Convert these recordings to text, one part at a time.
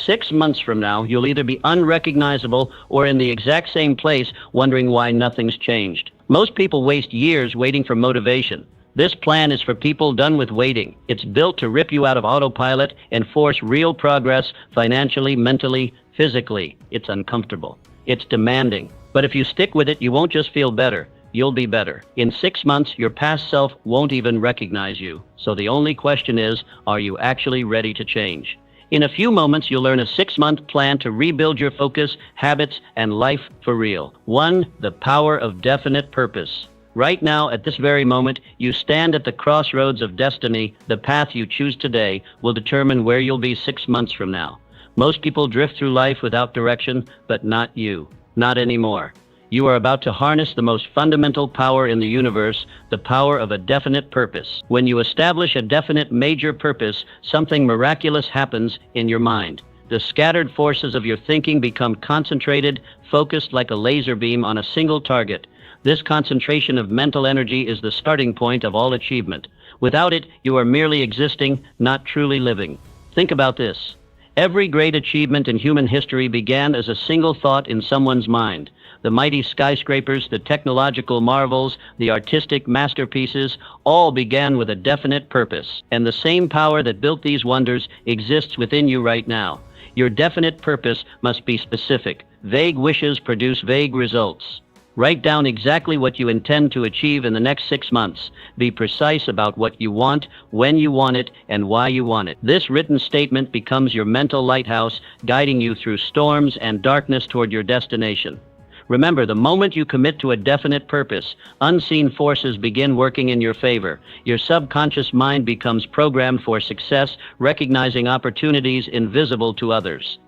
6 months from now, you'll either be unrecognizable or in the exact same place wondering why nothing's changed. Most people waste years waiting for motivation. This plan is for people done with waiting. It's built to rip you out of autopilot and force real progress financially, mentally, physically. It's uncomfortable. It's demanding. But if you stick with it, you won't just feel better. You'll be better. In 6 months, your past self won't even recognize you. So the only question is, are you actually ready to change? In a few moments, you'll learn a 6-month plan to rebuild your focus, habits, and life for real. 1. The power of definite purpose. Right now, at this very moment, you stand at the crossroads of destiny. The path you choose today will determine where you'll be 6 months from now. Most people drift through life without direction, but not you. Not anymore. You are about to harness the most fundamental power in the universe, the power of a definite purpose. When you establish a definite major purpose, something miraculous happens in your mind. The scattered forces of your thinking become concentrated, focused like a laser beam on a single target. This concentration of mental energy is the starting point of all achievement. Without it, you are merely existing, not truly living. Think about this. Every great achievement in human history began as a single thought in someone's mind. The mighty skyscrapers, the technological marvels, the artistic masterpieces, all began with a definite purpose. And the same power that built these wonders exists within you right now. Your definite purpose must be specific. Vague wishes produce vague results. Write down exactly what you intend to achieve in the next 6 months. Be precise about what you want, when you want it, and why you want it. This written statement becomes your mental lighthouse, guiding you through storms and darkness toward your destination. Remember, the moment you commit to a definite purpose, unseen forces begin working in your favor. Your subconscious mind becomes programmed for success, recognizing opportunities invisible to others.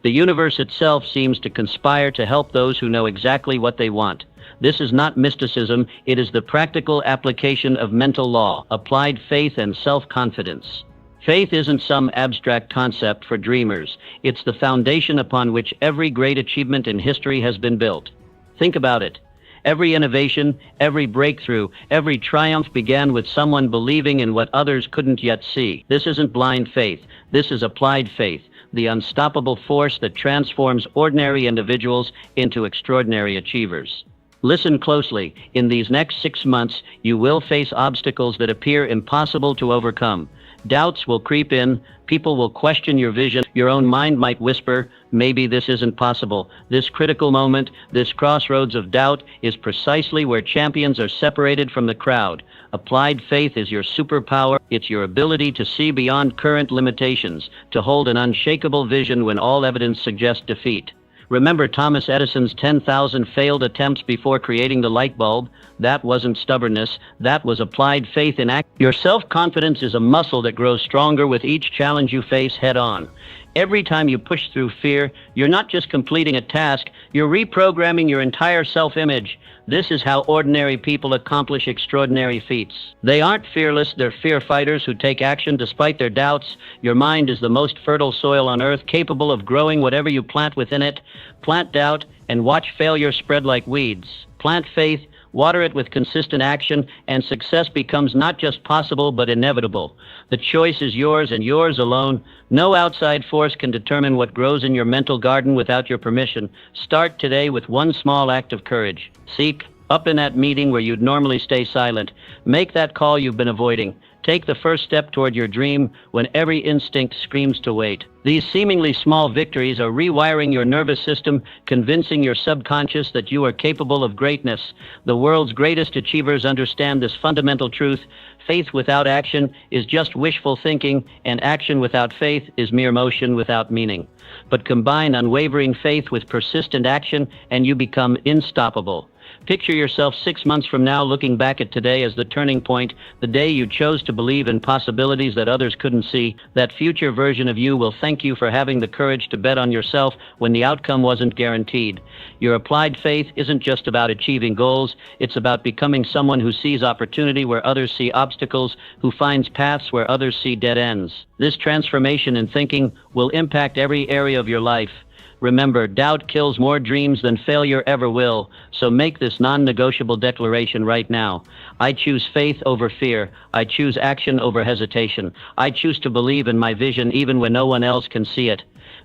The universe itself seems to conspire to help those who know exactly what they want. This is not mysticism, it is the practical application of mental law, applied faith and self-confidence. Faith isn't some abstract concept for dreamers. It's the foundation upon which every great achievement in history has been built. Think about it. Every innovation, every breakthrough, every triumph began with someone believing in what others couldn't yet see. This isn't blind faith. This is applied faith, the unstoppable force that transforms ordinary individuals into extraordinary achievers. Listen closely. In these next 6 months, you will face obstacles that appear impossible to overcome. Doubts will creep in, people will question your vision, your own mind might whisper, maybe this isn't possible. This critical moment, this crossroads of doubt, is precisely where champions are separated from the crowd. Applied faith is your superpower. It's your ability to see beyond current limitations, to hold an unshakable vision when all evidence suggests defeat. Remember Thomas Edison's 10,000 failed attempts before creating the light bulb? That wasn't stubbornness, that was applied faith in action. Your self-confidence is a muscle that grows stronger with each challenge you face head-on. Every time you push through fear, you're not just completing a task, you're reprogramming your entire self-image. This is how ordinary people accomplish extraordinary feats. They aren't fearless, they're fear fighters who take action despite their doubts. Your mind is the most fertile soil on earth, capable of growing whatever you plant within it. Plant doubt and watch failure spread like weeds. Plant faith, water it with consistent action, and success becomes not just possible but inevitable. The choice is yours and yours alone. No outside force can determine what grows in your mental garden without your permission. Start today with one small act of courage. Seek up in that meeting where you'd normally stay silent. Make that call you've been avoiding. Take the first step toward your dream when every instinct screams to wait. These seemingly small victories are rewiring your nervous system, convincing your subconscious that you are capable of greatness. The world's greatest achievers understand this fundamental truth. Faith without action is just wishful thinking, and action without faith is mere motion without meaning. But combine unwavering faith with persistent action, and you become unstoppable. Picture yourself 6 months from now looking back at today as the turning point, the day you chose to believe in possibilities that others couldn't see. That future version of you will thank you for having the courage to bet on yourself when the outcome wasn't guaranteed. Your applied faith isn't just about achieving goals, it's about becoming someone who sees opportunity where others see obstacles, who finds paths where others see dead ends. This transformation in thinking will impact every area of your life. Remember, doubt kills more dreams than failure ever will, so make this non-negotiable declaration right now. I choose faith over fear. I choose action over hesitation. I choose to believe in my vision even when no one else can see it.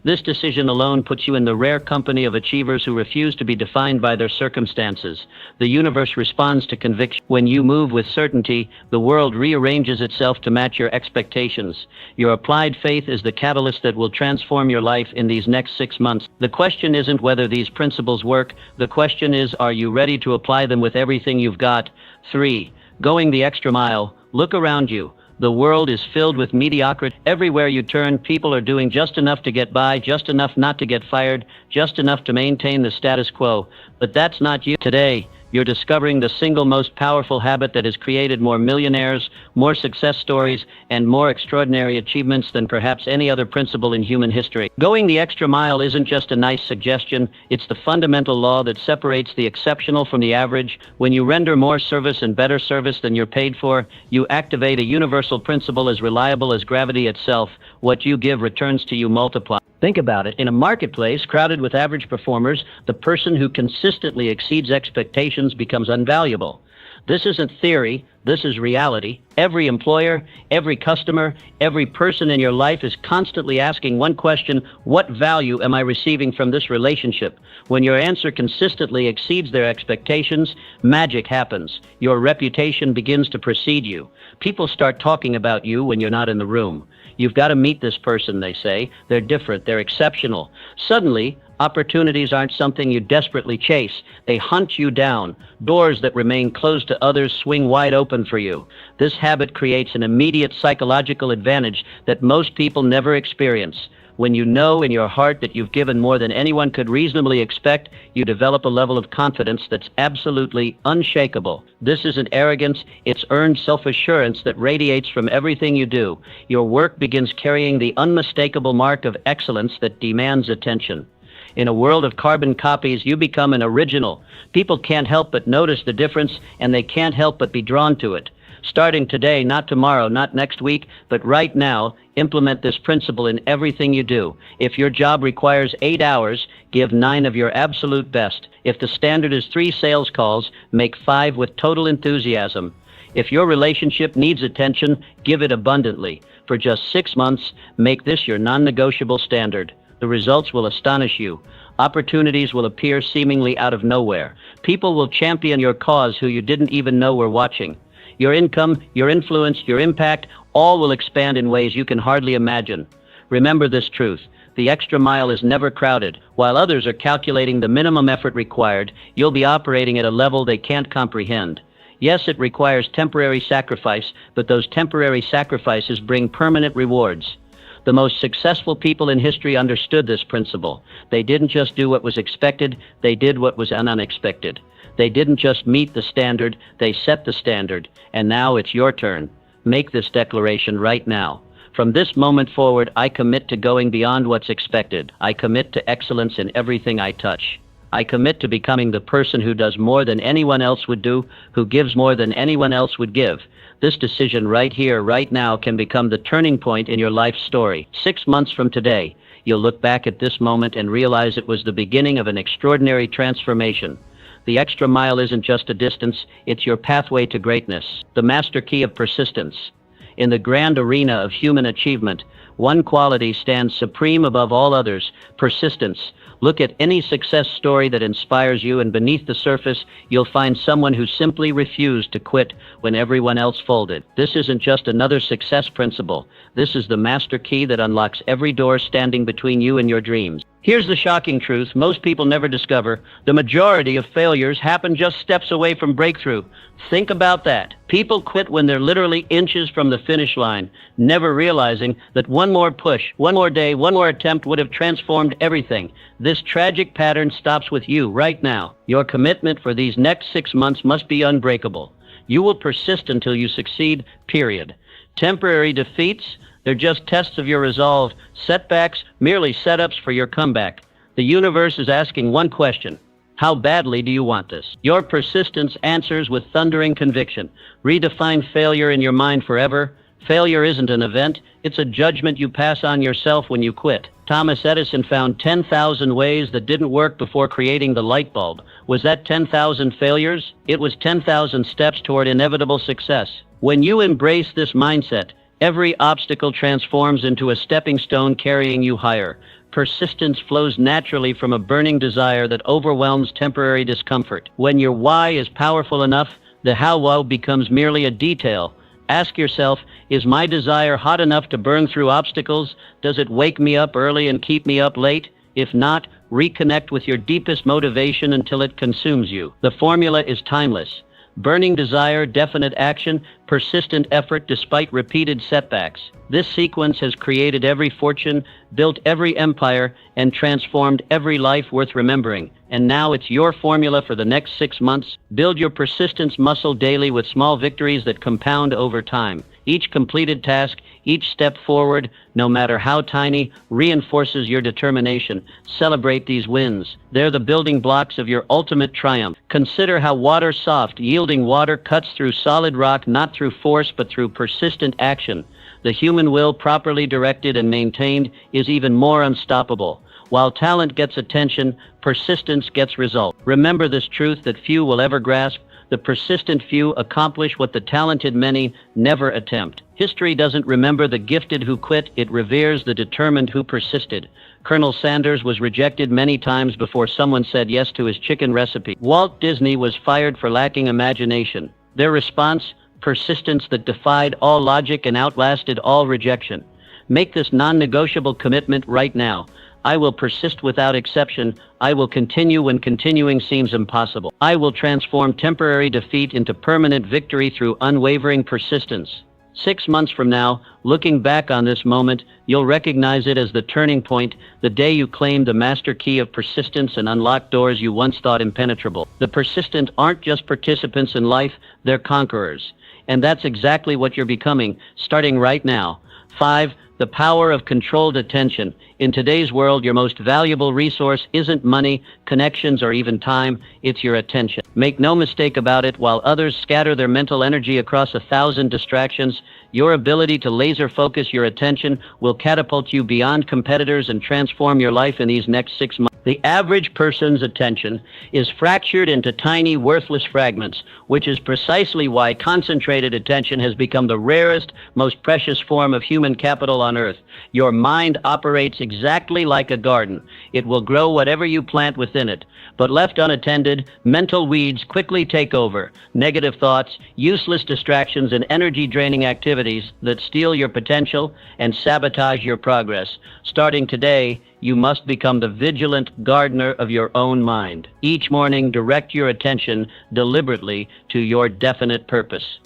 This decision alone puts you in the rare company of achievers who refuse to be defined by their circumstances. The universe responds to conviction. When you move with certainty, the world rearranges itself to match your expectations. Your applied faith is the catalyst that will transform your life in these next 6 months. The question isn't whether these principles work. The question is, are you ready to apply them with everything you've got? 3. Going the extra mile. Look around you. The world is filled with mediocrity. Everywhere you turn, people are doing just enough to get by, just enough not to get fired, just enough to maintain the status quo. But that's not you. Today, you're discovering the single most powerful habit that has created more millionaires, more success stories, and more extraordinary achievements than perhaps any other principle in human history. Going the extra mile isn't just a nice suggestion, it's the fundamental law that separates the exceptional from the average. When you render more service and better service than you're paid for, you activate a universal principle as reliable as gravity itself. What you give returns to you multiplied. Think about it. In a marketplace crowded with average performers, the person who consistently exceeds expectations becomes unvaluable. This isn't theory, this is reality. Every employer, every customer, every person in your life is constantly asking one question: what value am I receiving from this relationship? When your answer consistently exceeds their expectations, magic happens. Your reputation begins to precede you. People start talking about you when you're not in the room. You've got to meet this person, they say. They're different, they're exceptional. Suddenly, opportunities aren't something you desperately chase. They hunt you down. Doors that remain closed to others swing wide open for you. This habit creates an immediate psychological advantage that most people never experience. When you know in your heart that you've given more than anyone could reasonably expect, you develop a level of confidence that's absolutely unshakable. This isn't arrogance, it's earned self-assurance that radiates from everything you do. Your work begins carrying the unmistakable mark of excellence that demands attention. In a world of carbon copies, you become an original. People can't help but notice the difference, and they can't help but be drawn to it. Starting today, not tomorrow, not next week, but right now, implement this principle in everything you do. If your job requires 8 hours, give 9 of your absolute best. If the standard is 3 sales calls, make 5 with total enthusiasm. If your relationship needs attention, give it abundantly. For just 6 months, make this your non-negotiable standard. The results will astonish you. Opportunities will appear seemingly out of nowhere. People will champion your cause who you didn't even know were watching. Your income, your influence, your impact, all will expand in ways you can hardly imagine. Remember this truth. The extra mile is never crowded. While others are calculating the minimum effort required, you'll be operating at a level they can't comprehend. Yes, it requires temporary sacrifice, but those temporary sacrifices bring permanent rewards. The most successful people in history understood this principle. They didn't just do what was expected, they did what was unexpected. They didn't just meet the standard, they set the standard. And now it's your turn. Make this declaration right now. From this moment forward, I commit to going beyond what's expected. I commit to excellence in everything I touch. I commit to becoming the person who does more than anyone else would do, who gives more than anyone else would give. This decision right here, right now, can become the turning point in your life story. 6 months from today, you'll look back at this moment and realize it was the beginning of an extraordinary transformation. The extra mile isn't just a distance, it's your pathway to greatness. The master key of persistence. In the grand arena of human achievement, one quality stands supreme above all others: persistence. Look at any success story that inspires you, and beneath the surface, you'll find someone who simply refused to quit when everyone else folded. This isn't just another success principle. This is the master key that unlocks every door standing between you and your dreams. Here's the shocking truth most people never discover. The majority of failures happen just steps away from breakthrough. Think about that. People quit when they're literally inches from the finish line, never realizing that one more push, one more day, one more attempt would have transformed everything. This tragic pattern stops with you right now. Your commitment for these next 6 months must be unbreakable. You will persist until you succeed, period. Temporary defeats, they're just tests of your resolve. Setbacks, merely setups for your comeback. The universe is asking one question: how badly do you want this? Your persistence answers with thundering conviction. Redefine failure in your mind forever. Failure isn't an event, it's a judgment you pass on yourself when you quit. Thomas Edison found 10,000 ways that didn't work before creating the light bulb. Was that 10,000 failures? It was 10,000 steps toward inevitable success. When you embrace this mindset, every obstacle transforms into a stepping stone carrying you higher. Persistence flows naturally from a burning desire that overwhelms temporary discomfort. When your why is powerful enough, the how becomes merely a detail. Ask yourself, is my desire hot enough to burn through obstacles? Does it wake me up early and keep me up late? If not, reconnect with your deepest motivation until it consumes you. The formula is timeless. Burning desire, definite action, persistent effort despite repeated setbacks. This sequence has created every fortune, built every empire, and transformed every life worth remembering. And now it's your formula for the next 6 months. Build your persistence muscle daily with small victories that compound over time. Each completed task, each step forward, no matter how tiny, reinforces your determination. Celebrate these wins. They're the building blocks of your ultimate triumph. Consider how water soft, yielding water cuts through solid rock not through force but through persistent action. The human will, properly directed and maintained, is even more unstoppable. While talent gets attention, persistence gets results. Remember this truth that few will ever grasp. The persistent few accomplish what the talented many never attempt. History doesn't remember the gifted who quit, it reveres the determined who persisted. Colonel Sanders was rejected many times before someone said yes to his chicken recipe. Walt Disney was fired for lacking imagination. Their response? Persistence that defied all logic and outlasted all rejection. Make this non-negotiable commitment right now. I will persist without exception. I will continue when continuing seems impossible. I will transform temporary defeat into permanent victory through unwavering persistence. 6 months from now, looking back on this moment, you'll recognize it as the turning point, the day you claimed the master key of persistence and unlocked doors you once thought impenetrable. The persistent aren't just participants in life, they're conquerors. And that's exactly what you're becoming, starting right now. 5. The power of controlled attention. In today's world, your most valuable resource isn't money, connections, or even time, it's your attention. Make no mistake about it, while others scatter their mental energy across 1,000 distractions, your ability to laser focus your attention will catapult you beyond competitors and transform your life in these next 6 months. The average person's attention is fractured into tiny, worthless fragments, which is precisely why concentrated attention has become the rarest, most precious form of human capital on earth. Your mind operates exactly like a garden. It will grow whatever you plant within it. But left unattended, mental weeds quickly take over. Negative thoughts, useless distractions, and energy-draining activities that steal your potential and sabotage your progress. Starting today, you must become the vigilant gardener of your own mind. Each morning, direct your attention deliberately to your definite purpose.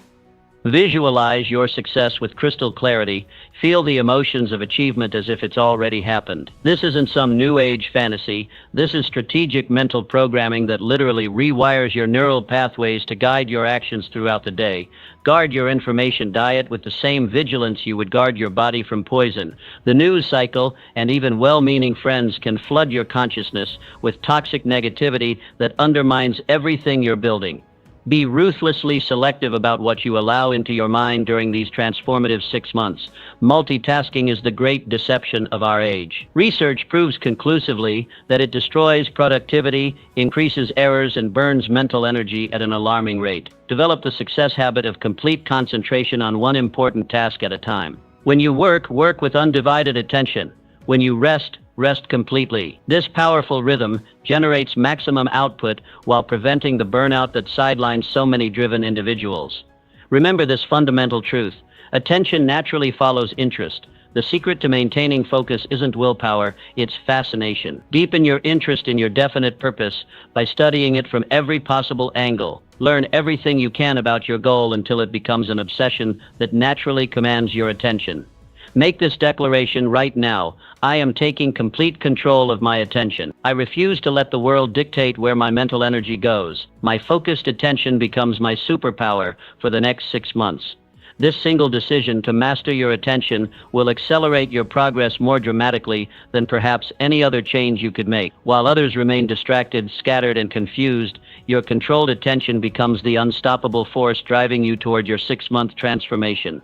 Visualize your success with crystal clarity. Feel the emotions of achievement as if it's already happened. This isn't some new age fantasy. This is strategic mental programming that literally rewires your neural pathways to guide your actions throughout the day. Guard your information diet with the same vigilance you would guard your body from poison. The news cycle and even well-meaning friends can flood your consciousness with toxic negativity that undermines everything you're building. Be ruthlessly selective about what you allow into your mind during these transformative 6 months. Multitasking is the great deception of our age. Research proves conclusively that it destroys productivity, increases errors, and burns mental energy at an alarming rate. Develop the success habit of complete concentration on one important task at a time. When you work, work with undivided attention. When you rest, rest completely. This powerful rhythm generates maximum output while preventing the burnout that sidelines so many driven individuals. Remember this fundamental truth. Attention naturally follows interest. The secret to maintaining focus isn't willpower, it's fascination. Deepen your interest in your definite purpose by studying it from every possible angle. Learn everything you can about your goal until it becomes an obsession that naturally commands your attention. Make this declaration right now. I am taking complete control of my attention. I refuse to let the world dictate where my mental energy goes. My focused attention becomes my superpower for the next 6 months. This single decision to master your attention will accelerate your progress more dramatically than perhaps any other change you could make. While others remain distracted, scattered, and confused, your controlled attention becomes the unstoppable force driving you toward your 6-month transformation.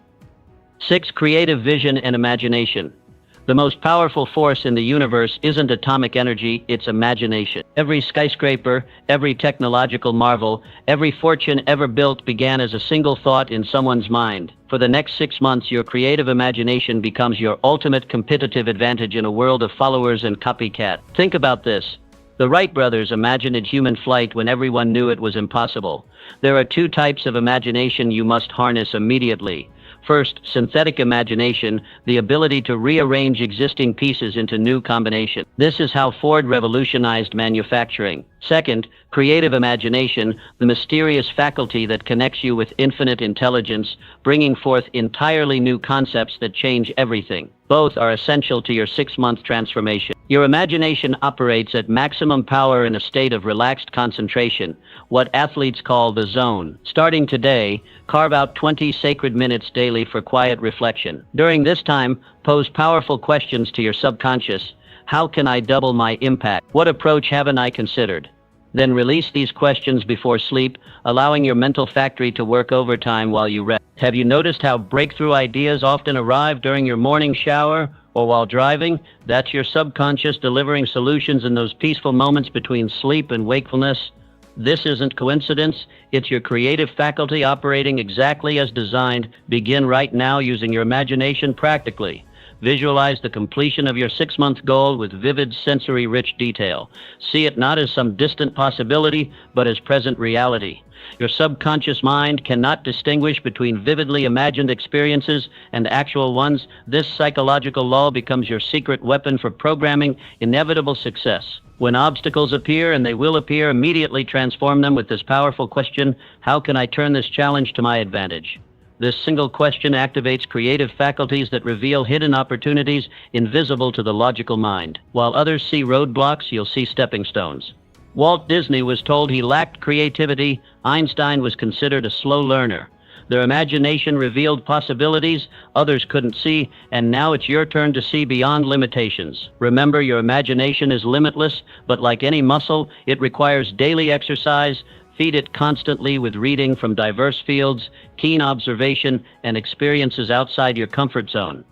6. Creative vision and imagination. The most powerful force in the universe isn't atomic energy, it's imagination. Every skyscraper, every technological marvel, every fortune ever built began as a single thought in someone's mind. For the next 6 months, your creative imagination becomes your ultimate competitive advantage in a world of followers and copycat. Think about this. The Wright brothers imagined human flight when everyone knew it was impossible. There are two types of imagination you must harness immediately. First, synthetic imagination, the ability to rearrange existing pieces into new combinations. This is how Ford revolutionized manufacturing. Second, creative imagination, the mysterious faculty that connects you with infinite intelligence, bringing forth entirely new concepts that change everything. Both are essential to your 6-month transformation. Your imagination operates at maximum power in a state of relaxed concentration, what athletes call the zone. Starting today, carve out 20 sacred minutes daily for quiet reflection. During this time, pose powerful questions to your subconscious. How can I double my impact? What approach haven't I considered? Then release these questions before sleep, allowing your mental factory to work overtime while you rest. Have you noticed how breakthrough ideas often arrive during your morning shower or while driving? That's your subconscious delivering solutions in those peaceful moments between sleep and wakefulness. This isn't coincidence, it's your creative faculty operating exactly as designed. Begin right now using your imagination practically. Visualize the completion of your 6-month goal with vivid, sensory-rich detail. See it not as some distant possibility, but as present reality. Your subconscious mind cannot distinguish between vividly imagined experiences and actual ones. This psychological law becomes your secret weapon for programming inevitable success. When obstacles appear, and they will appear, immediately transform them with this powerful question: how can I turn this challenge to my advantage? This single question activates creative faculties that reveal hidden opportunities invisible to the logical mind. While others see roadblocks, you'll see stepping stones. Walt Disney was told he lacked creativity. Einstein was considered a slow learner. Their imagination revealed possibilities others couldn't see, and now it's your turn to see beyond limitations. Remember, your imagination is limitless, but like any muscle, it requires daily exercise. Feed it constantly with reading from diverse fields, keen observation, and experiences outside your comfort zone.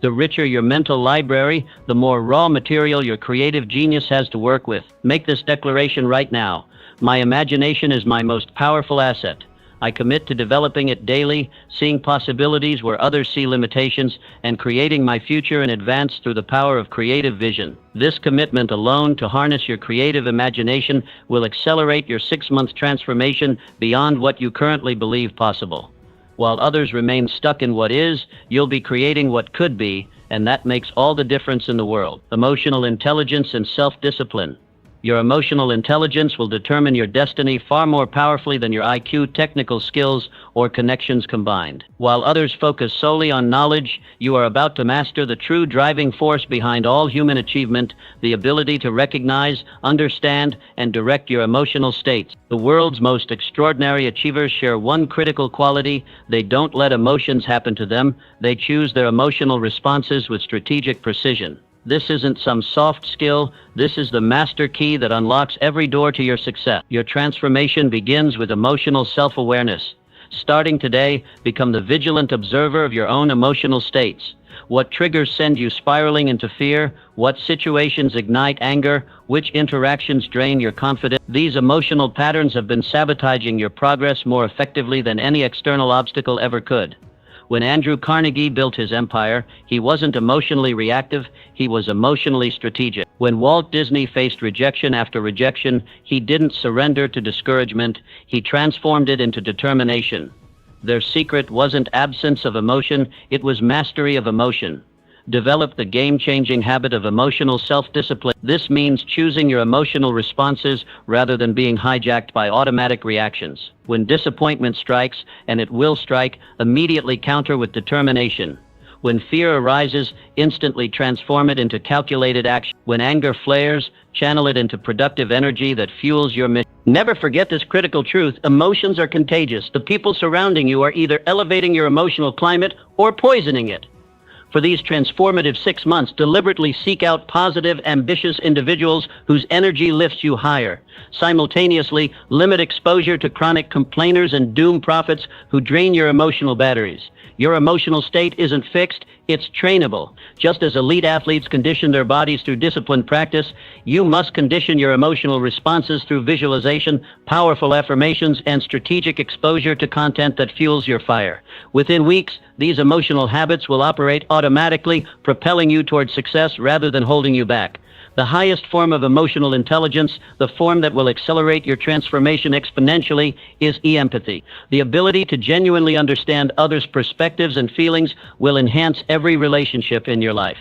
The richer your mental library, the more raw material your creative genius has to work with. Make this declaration right now. My imagination is my most powerful asset. I commit to developing it daily, seeing possibilities where others see limitations, and creating my future in advance through the power of creative vision. This commitment alone to harness your creative imagination will accelerate your 6-month transformation beyond what you currently believe possible. While others remain stuck in what is, you'll be creating what could be, and that makes all the difference in the world. Emotional intelligence and self-discipline. Your emotional intelligence will determine your destiny far more powerfully than your IQ, technical skills, or connections combined. While others focus solely on knowledge, you are about to master the true driving force behind all human achievement, the ability to recognize, understand, and direct your emotional states. The world's most extraordinary achievers share one critical quality: they don't let emotions happen to them, they choose their emotional responses with strategic precision. This isn't some soft skill, this is the master key that unlocks every door to your success. Your transformation begins with emotional self-awareness. Starting today, become the vigilant observer of your own emotional states. What triggers send you spiraling into fear? What situations ignite anger? Which interactions drain your confidence? These emotional patterns have been sabotaging your progress more effectively than any external obstacle ever could. When Andrew Carnegie built his empire, he wasn't emotionally reactive, he was emotionally strategic. When Walt Disney faced rejection after rejection, he didn't surrender to discouragement, he transformed it into determination. Their secret wasn't absence of emotion, it was mastery of emotion. Develop the game-changing habit of emotional self-discipline. This means choosing your emotional responses rather than being hijacked by automatic reactions. When disappointment strikes, and it will strike, immediately counter with determination. When fear arises, instantly transform it into calculated action. When anger flares, channel it into productive energy that fuels your mission. Never forget this critical truth: emotions are contagious. The people surrounding you are either elevating your emotional climate or poisoning it. For these transformative 6 months, deliberately seek out positive, ambitious individuals whose energy lifts you higher. Simultaneously, limit exposure to chronic complainers and doom prophets who drain your emotional batteries. Your emotional state isn't fixed, it's trainable. Just as elite athletes condition their bodies through disciplined practice, you must condition your emotional responses through visualization, powerful affirmations, and strategic exposure to content that fuels your fire. Within weeks, these emotional habits will operate automatically, propelling you toward success rather than holding you back. The highest form of emotional intelligence, the form that will accelerate your transformation exponentially, is empathy. The ability to genuinely understand others' perspectives and feelings will enhance every relationship in your life.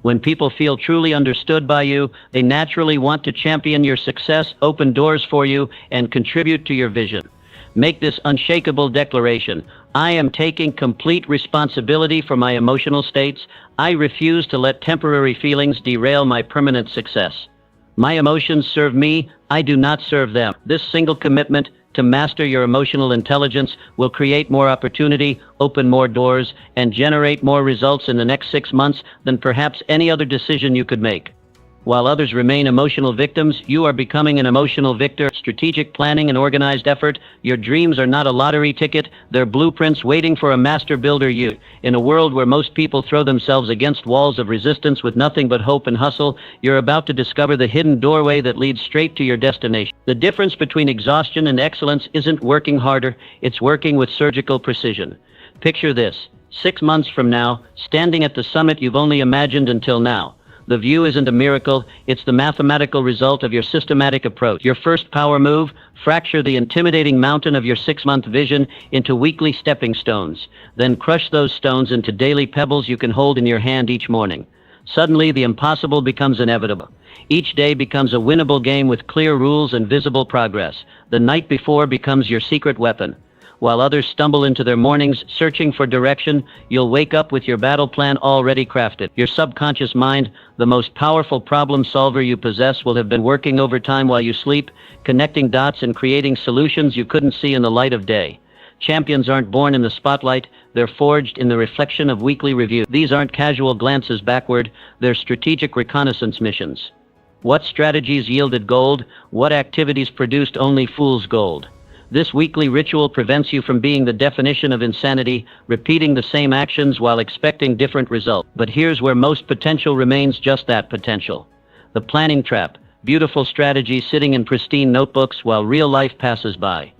When people feel truly understood by you, they naturally want to champion your success, open doors for you, and contribute to your vision. Make this unshakable declaration. I am taking complete responsibility for my emotional states. I refuse to let temporary feelings derail my permanent success. My emotions serve me, I do not serve them. This single commitment to master your emotional intelligence will create more opportunity, open more doors, and generate more results in the next 6 months than perhaps any other decision you could make. While others remain emotional victims, you are becoming an emotional victor. Strategic planning and organized effort. Your dreams are not a lottery ticket, they're blueprints waiting for a master builder you. In a world where most people throw themselves against walls of resistance with nothing but hope and hustle, you're about to discover the hidden doorway that leads straight to your destination. The difference between exhaustion and excellence isn't working harder, it's working with surgical precision. Picture this: 6 months from now, standing at the summit you've only imagined until now. The view isn't a miracle, it's the mathematical result of your systematic approach. Your first power move: fracture the intimidating mountain of your 6-month vision into weekly stepping stones. Then crush those stones into daily pebbles you can hold in your hand each morning. Suddenly, the impossible becomes inevitable. Each day becomes a winnable game with clear rules and visible progress. The night before becomes your secret weapon. While others stumble into their mornings searching for direction, you'll wake up with your battle plan already crafted. Your subconscious mind, the most powerful problem solver you possess, will have been working overtime while you sleep, connecting dots and creating solutions you couldn't see in the light of day. Champions aren't born in the spotlight, they're forged in the reflection of weekly review. These aren't casual glances backward, they're strategic reconnaissance missions. What strategies yielded gold? What activities produced only fool's gold? This weekly ritual prevents you from being the definition of insanity, repeating the same actions while expecting different results. But here's where most potential remains just that: potential. The planning trap: beautiful strategy sitting in pristine notebooks while real life passes by.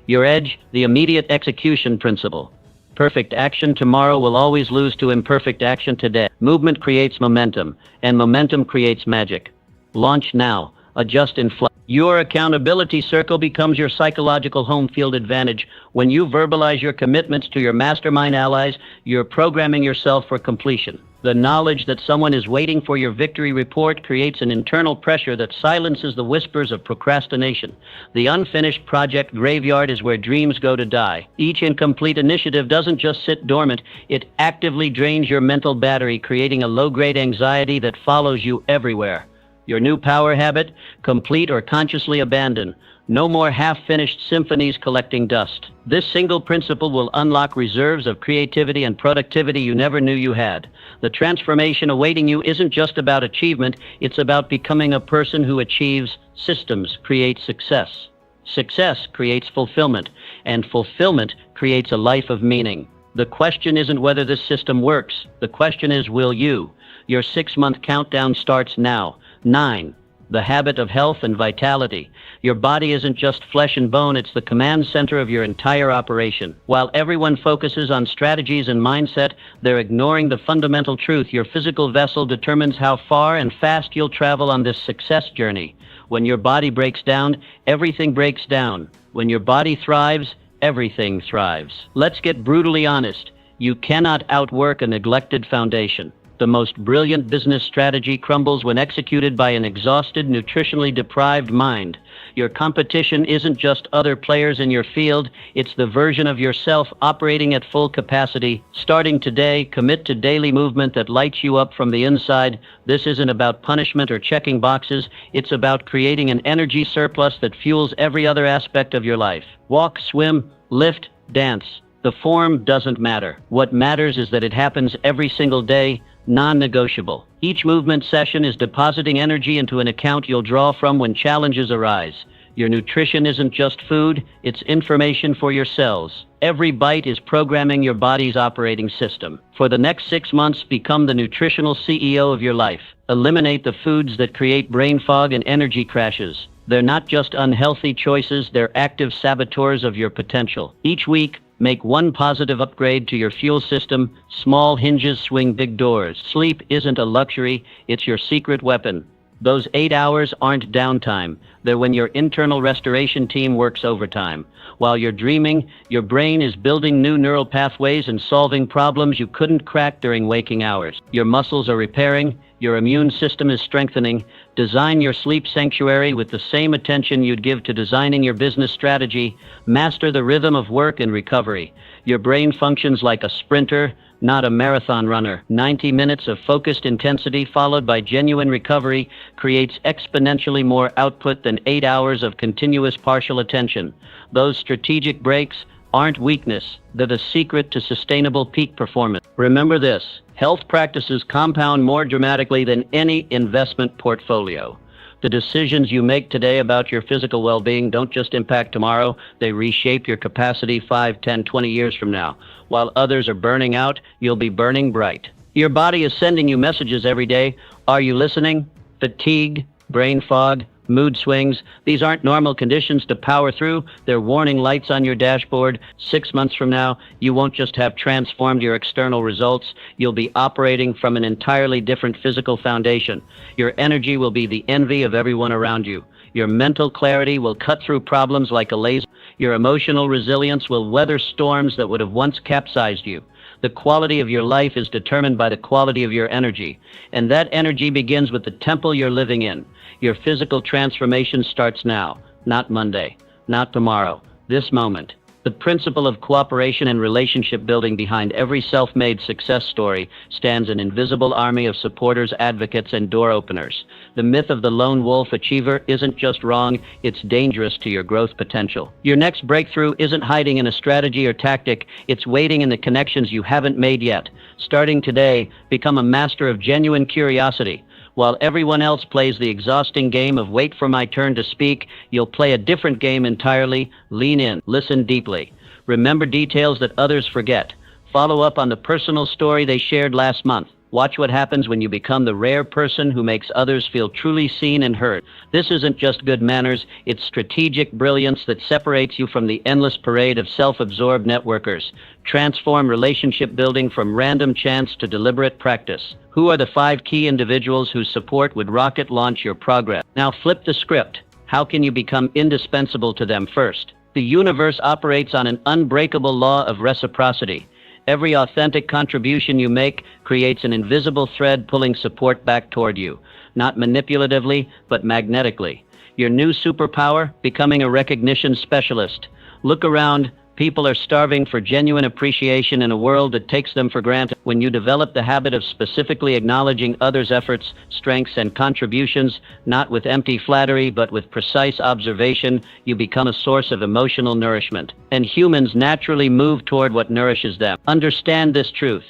Your edge: the immediate execution principle. Perfect action tomorrow will always lose to imperfect action today. Movement creates momentum, and momentum creates magic. Launch now. Adjust in flight. Your accountability circle becomes your psychological home field advantage. When you verbalize your commitments to your mastermind allies, you're programming yourself for completion. The knowledge that someone is waiting for your victory report creates an internal pressure that silences the whispers of procrastination. The unfinished project graveyard is where dreams go to die. Each incomplete initiative doesn't just sit dormant, it actively drains your mental battery, creating a low-grade anxiety that follows you everywhere. Your new power habit: complete or consciously abandon. No more half-finished symphonies collecting dust. This single principle will unlock reserves of creativity and productivity you never knew you had. The transformation awaiting you isn't just about achievement, it's about becoming a person who achieves. Systems create success. Success creates fulfillment, and fulfillment creates a life of meaning. The question isn't whether this system works. The question is, will you? Your 6-month countdown starts now. 9. The habit of health and vitality. Your body isn't just flesh and bone, it's the command center of your entire operation. While everyone focuses on strategies and mindset, they're ignoring the fundamental truth: your physical vessel determines how far and fast you'll travel on this success journey. When your body breaks down, everything breaks down. When your body thrives, everything thrives. Let's get brutally honest. You cannot outwork a neglected foundation. The most brilliant business strategy crumbles when executed by an exhausted, nutritionally deprived mind. Your competition isn't just other players in your field, it's the version of yourself operating at full capacity. Starting today, commit to daily movement that lights you up from the inside. This isn't about punishment or checking boxes, it's about creating an energy surplus that fuels every other aspect of your life. Walk, swim, lift, dance. The form doesn't matter. What matters is that it happens every single day, non-negotiable. Each movement session is depositing energy into an account you'll draw from when challenges arise. Your nutrition isn't just food, it's information for your cells. Every bite is programming your body's operating system. For the next 6 months, become the nutritional CEO of your life. Eliminate the foods that create brain fog and energy crashes. They're not just unhealthy choices, they're active saboteurs of your potential. Each week, make one positive upgrade to your fuel system. Small hinges swing big doors. Sleep isn't a luxury, it's your secret weapon. Those 8 hours aren't downtime. They're when your internal restoration team works overtime. While you're dreaming, your brain is building new neural pathways and solving problems you couldn't crack during waking hours. Your muscles are repairing, your immune system is strengthening. Design your sleep sanctuary with the same attention you'd give to designing your business strategy. Master the rhythm of work and recovery. Your brain functions like a sprinter, not a marathon runner. 90 minutes of focused intensity followed by genuine recovery creates exponentially more output than 8 hours of continuous partial attention. Those strategic breaks aren't weakness, they're the secret to sustainable peak performance. Remember this, health practices compound more dramatically than any investment portfolio. The decisions you make today about your physical well-being don't just impact tomorrow, they reshape your capacity 5, 10, 20 years from now. While others are burning out, you'll be burning bright. Your body is sending you messages every day. Are you listening? Fatigue, brain fog, mood swings. These aren't normal conditions to power through. They're warning lights on your dashboard. 6 months from now, you won't just have transformed your external results. You'll be operating from an entirely different physical foundation. Your energy will be the envy of everyone around you. Your mental clarity will cut through problems like a laser. Your emotional resilience will weather storms that would have once capsized you. The quality of your life is determined by the quality of your energy, and that energy begins with the temple you're living in. Your physical transformation starts now, not Monday, not tomorrow, this moment. The principle of cooperation and relationship building behind every self-made success story stands an invisible army of supporters, advocates, and door openers. The myth of the lone wolf achiever isn't just wrong, it's dangerous to your growth potential. Your next breakthrough isn't hiding in a strategy or tactic, it's waiting in the connections you haven't made yet. Starting today, become a master of genuine curiosity. While everyone else plays the exhausting game of wait for my turn to speak, you'll play a different game entirely. Lean in, listen deeply. Remember details that others forget. Follow up on the personal story they shared last month. Watch what happens when you become the rare person who makes others feel truly seen and heard. This isn't just good manners, it's strategic brilliance that separates you from the endless parade of self-absorbed networkers. Transform relationship building from random chance to deliberate practice. Who are the 5 key individuals whose support would rocket launch your progress? Now flip the script. How can you become indispensable to them first? The universe operates on an unbreakable law of reciprocity. Every authentic contribution you make creates an invisible thread pulling support back toward you, not manipulatively, but magnetically. Your new superpower, becoming a recognition specialist. Look around. People are starving for genuine appreciation in a world that takes them for granted. When you develop the habit of specifically acknowledging others' efforts, strengths, and contributions, not with empty flattery, but with precise observation, you become a source of emotional nourishment. And humans naturally move toward what nourishes them. Understand this truth.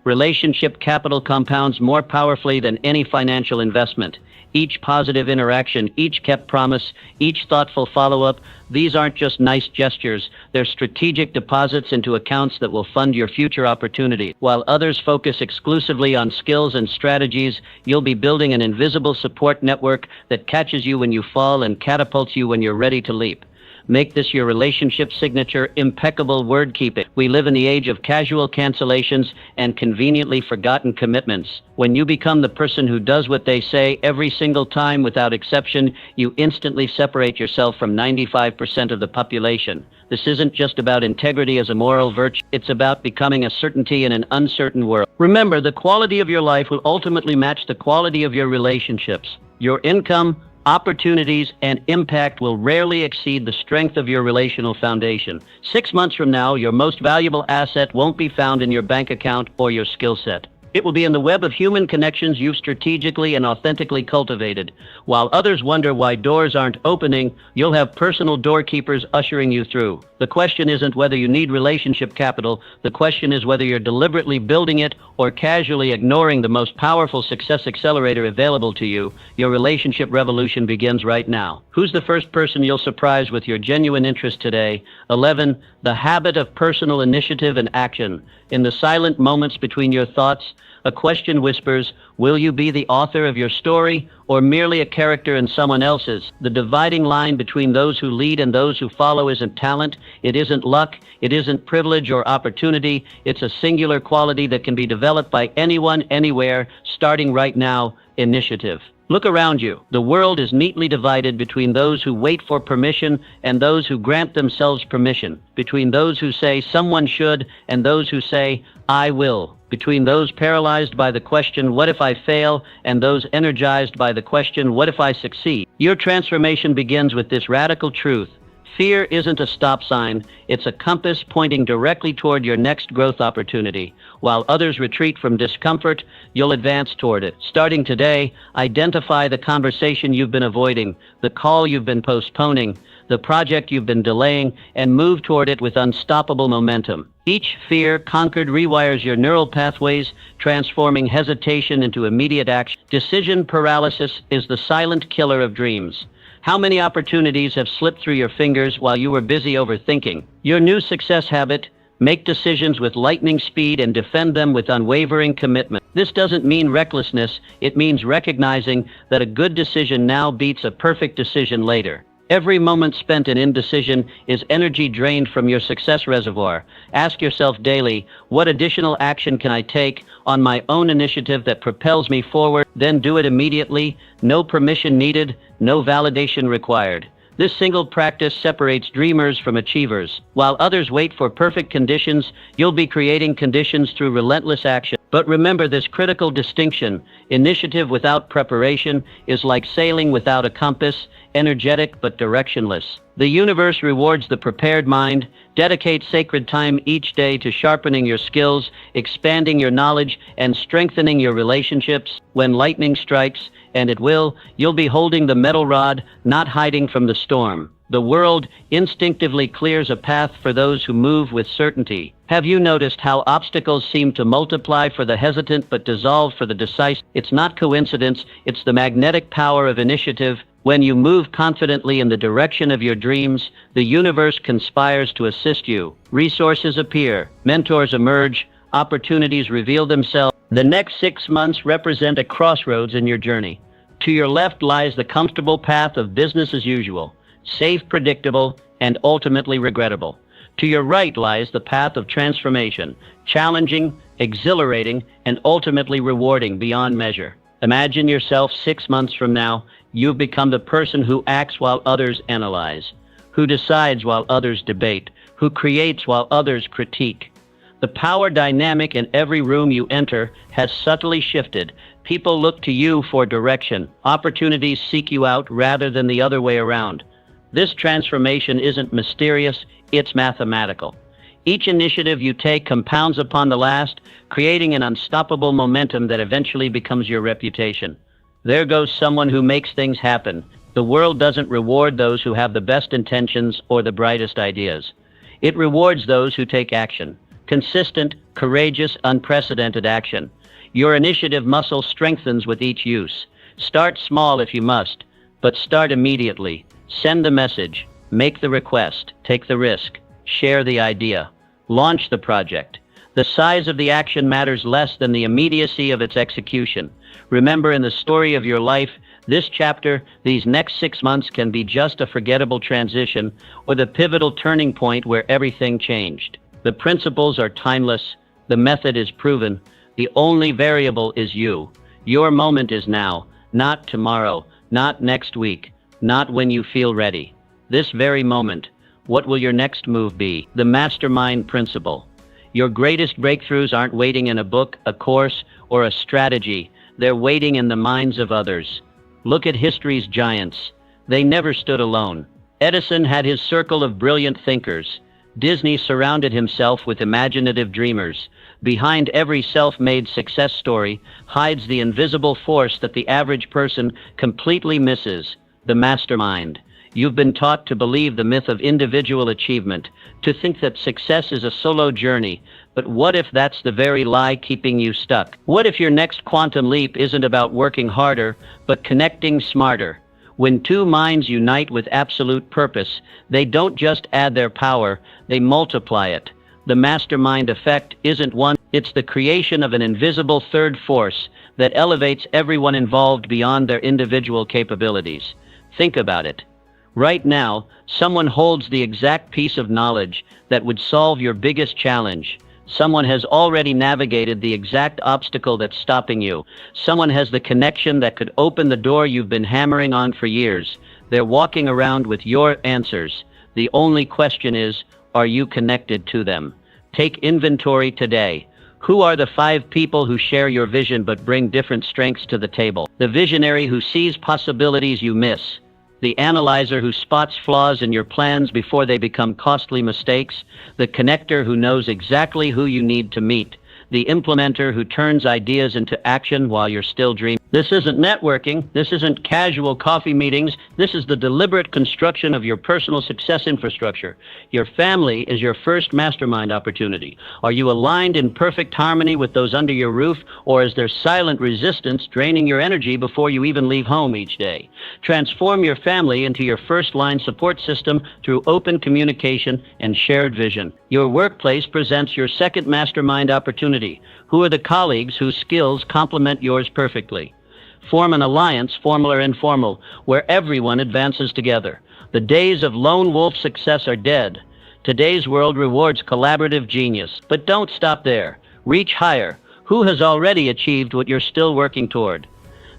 Relationship capital compounds more powerfully than any financial investment. Each positive interaction, each kept promise, each thoughtful follow-up, these aren't just nice gestures, they're strategic deposits into accounts that will fund your future opportunities. While others focus exclusively on skills and strategies, you'll be building an invisible support network that catches you when you fall and catapults you when you're ready to leap. Make this your relationship signature, impeccable word keeping. We live in the age of casual cancellations and conveniently forgotten commitments. When you become the person who does what they say every single time without exception, you instantly separate yourself from 95% of the population. This isn't just about integrity as a moral virtue, it's about becoming a certainty in an uncertain world. Remember, the quality of your life will ultimately match the quality of your relationships. Your income, opportunities, and impact will rarely exceed the strength of your relational foundation. 6 months from now, your most valuable asset won't be found in your bank account or your skill set. It will be in the web of human connections you've strategically and authentically cultivated. While others wonder why doors aren't opening, you'll have personal doorkeepers ushering you through. The question isn't whether you need relationship capital. The question is whether you're deliberately building it or casually ignoring the most powerful success accelerator available to you. Your relationship revolution begins right now. Who's the first person you'll surprise with your genuine interest today? 11. The habit of personal initiative and action. In the silent moments between your thoughts, a question whispers, will you be the author of your story or merely a character in someone else's? The dividing line between those who lead and those who follow isn't talent, it isn't luck, it isn't privilege or opportunity. It's a singular quality that can be developed by anyone, anywhere, starting right now: initiative. Look around you. The world is neatly divided between those who wait for permission and those who grant themselves permission, between those who say someone should and those who say I will, between those paralyzed by the question, what if I fail, and those energized by the question, what if I succeed? Your transformation begins with this radical truth. Fear isn't a stop sign, it's a compass pointing directly toward your next growth opportunity. While others retreat from discomfort, you'll advance toward it. Starting today, identify the conversation you've been avoiding, the call you've been postponing, the project you've been delaying, and move toward it with unstoppable momentum. Each fear conquered rewires your neural pathways, transforming hesitation into immediate action. Decision paralysis is the silent killer of dreams. How many opportunities have slipped through your fingers while you were busy overthinking? Your new success habit: make decisions with lightning speed and defend them with unwavering commitment. This doesn't mean recklessness, it means recognizing that a good decision now beats a perfect decision later. Every moment spent in indecision is energy drained from your success reservoir. Ask yourself daily, what additional action can I take on my own initiative that propels me forward? Then do it immediately. No permission needed, no validation required. This single practice separates dreamers from achievers. While others wait for perfect conditions, you'll be creating conditions through relentless action. But remember this critical distinction: initiative without preparation is like sailing without a compass, energetic but directionless. The universe rewards the prepared mind. Dedicate sacred time each day to sharpening your skills, expanding your knowledge, and strengthening your relationships. When lightning strikes, and it will, you'll be holding the metal rod, not hiding from the storm. The world instinctively clears a path for those who move with certainty. Have you noticed how obstacles seem to multiply for the hesitant but dissolve for the decisive? It's not coincidence, it's the magnetic power of initiative. When you move confidently in the direction of your dreams, the universe conspires to assist you. Resources appear, mentors emerge, opportunities reveal themselves. The next 6 months represent a crossroads in your journey. To your left lies the comfortable path of business as usual, safe, predictable, and ultimately regrettable. To your right lies the path of transformation, challenging, exhilarating, and ultimately rewarding beyond measure. Imagine yourself 6 months from now. You've become the person who acts while others analyze, who decides while others debate, who creates while others critique. The power dynamic in every room you enter has subtly shifted. People look to you for direction. Opportunities seek you out rather than the other way around. This transformation isn't mysterious, it's mathematical. Each initiative you take compounds upon the last, creating an unstoppable momentum that eventually becomes your reputation. There goes someone who makes things happen. The world doesn't reward those who have the best intentions or the brightest ideas. It rewards those who take action. Consistent, courageous, unprecedented action. Your initiative muscle strengthens with each use. Start small if you must, but start immediately. Send the message, make the request, take the risk, share the idea, launch the project. The size of the action matters less than the immediacy of its execution. Remember, in the story of your life, this chapter, these next 6 months can be just a forgettable transition or the pivotal turning point where everything changed. The principles are timeless. The method is proven. The only variable is you. Your moment is now, not tomorrow, not next week, not when you feel ready. This very moment. What will your next move be? The mastermind principle. Your greatest breakthroughs aren't waiting in a book, a course, or a strategy. They're waiting in the minds of others. Look at history's giants. They never stood alone. Edison had his circle of brilliant thinkers. Disney surrounded himself with imaginative dreamers. Behind every self-made success story hides the invisible force that the average person completely misses: the mastermind. You've been taught to believe the myth of individual achievement, to think that success is a solo journey. But what if that's the very lie keeping you stuck? What if your next quantum leap isn't about working harder, but connecting smarter? When two minds unite with absolute purpose, they don't just add their power, they multiply it. The mastermind effect isn't one, it's the creation of an invisible third force that elevates everyone involved beyond their individual capabilities. Think about it. Right now, someone holds the exact piece of knowledge that would solve your biggest challenge. Someone has already navigated the exact obstacle that's stopping you. Someone has the connection that could open the door you've been hammering on for years. They're walking around with your answers. The only question is, are you connected to them? Take inventory today. Who are the 5 people who share your vision but bring different strengths to the table? The visionary who sees possibilities you miss. The analyzer who spots flaws in your plans before they become costly mistakes. The connector who knows exactly who you need to meet. The implementer who turns ideas into action while you're still dreaming. This isn't networking. This isn't casual coffee meetings. This is the deliberate construction of your personal success infrastructure. Your family is your first mastermind opportunity. Are you aligned in perfect harmony with those under your roof, or is there silent resistance draining your energy before you even leave home each day? Transform your family into your first-line support system through open communication and shared vision. Your workplace presents your second mastermind opportunity. Who are the colleagues whose skills complement yours perfectly? Form an alliance, formal or informal, where everyone advances together. The days of lone wolf success are dead. Today's world rewards collaborative genius. But don't stop there. Reach higher. Who has already achieved what you're still working toward?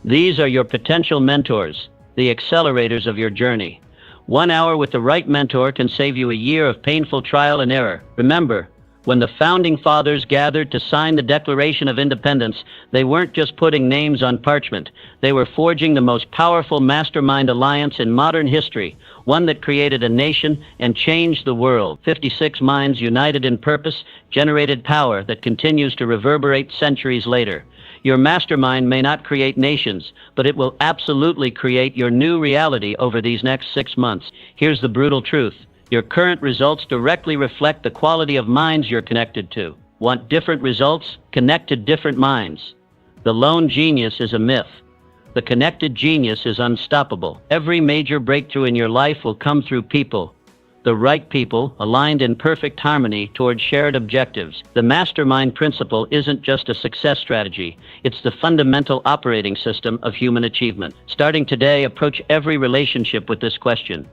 These are your potential mentors, the accelerators of your journey. 1 hour with the right mentor can save you a year of painful trial and error. Remember, when the founding fathers gathered to sign the Declaration of Independence, they weren't just putting names on parchment. They were forging the most powerful mastermind alliance in modern history, one that created a nation and changed the world. 56 minds united in purpose generated power that continues to reverberate centuries later. Your mastermind may not create nations, but it will absolutely create your new reality over these next 6 months. Here's the brutal truth. Your current results directly reflect the quality of minds you're connected to. Want different results? Connect to different minds. The lone genius is a myth. The connected genius is unstoppable. Every major breakthrough in your life will come through people. The right people, aligned in perfect harmony toward shared objectives. The mastermind principle isn't just a success strategy. It's the fundamental operating system of human achievement. Starting today, approach every relationship with this question.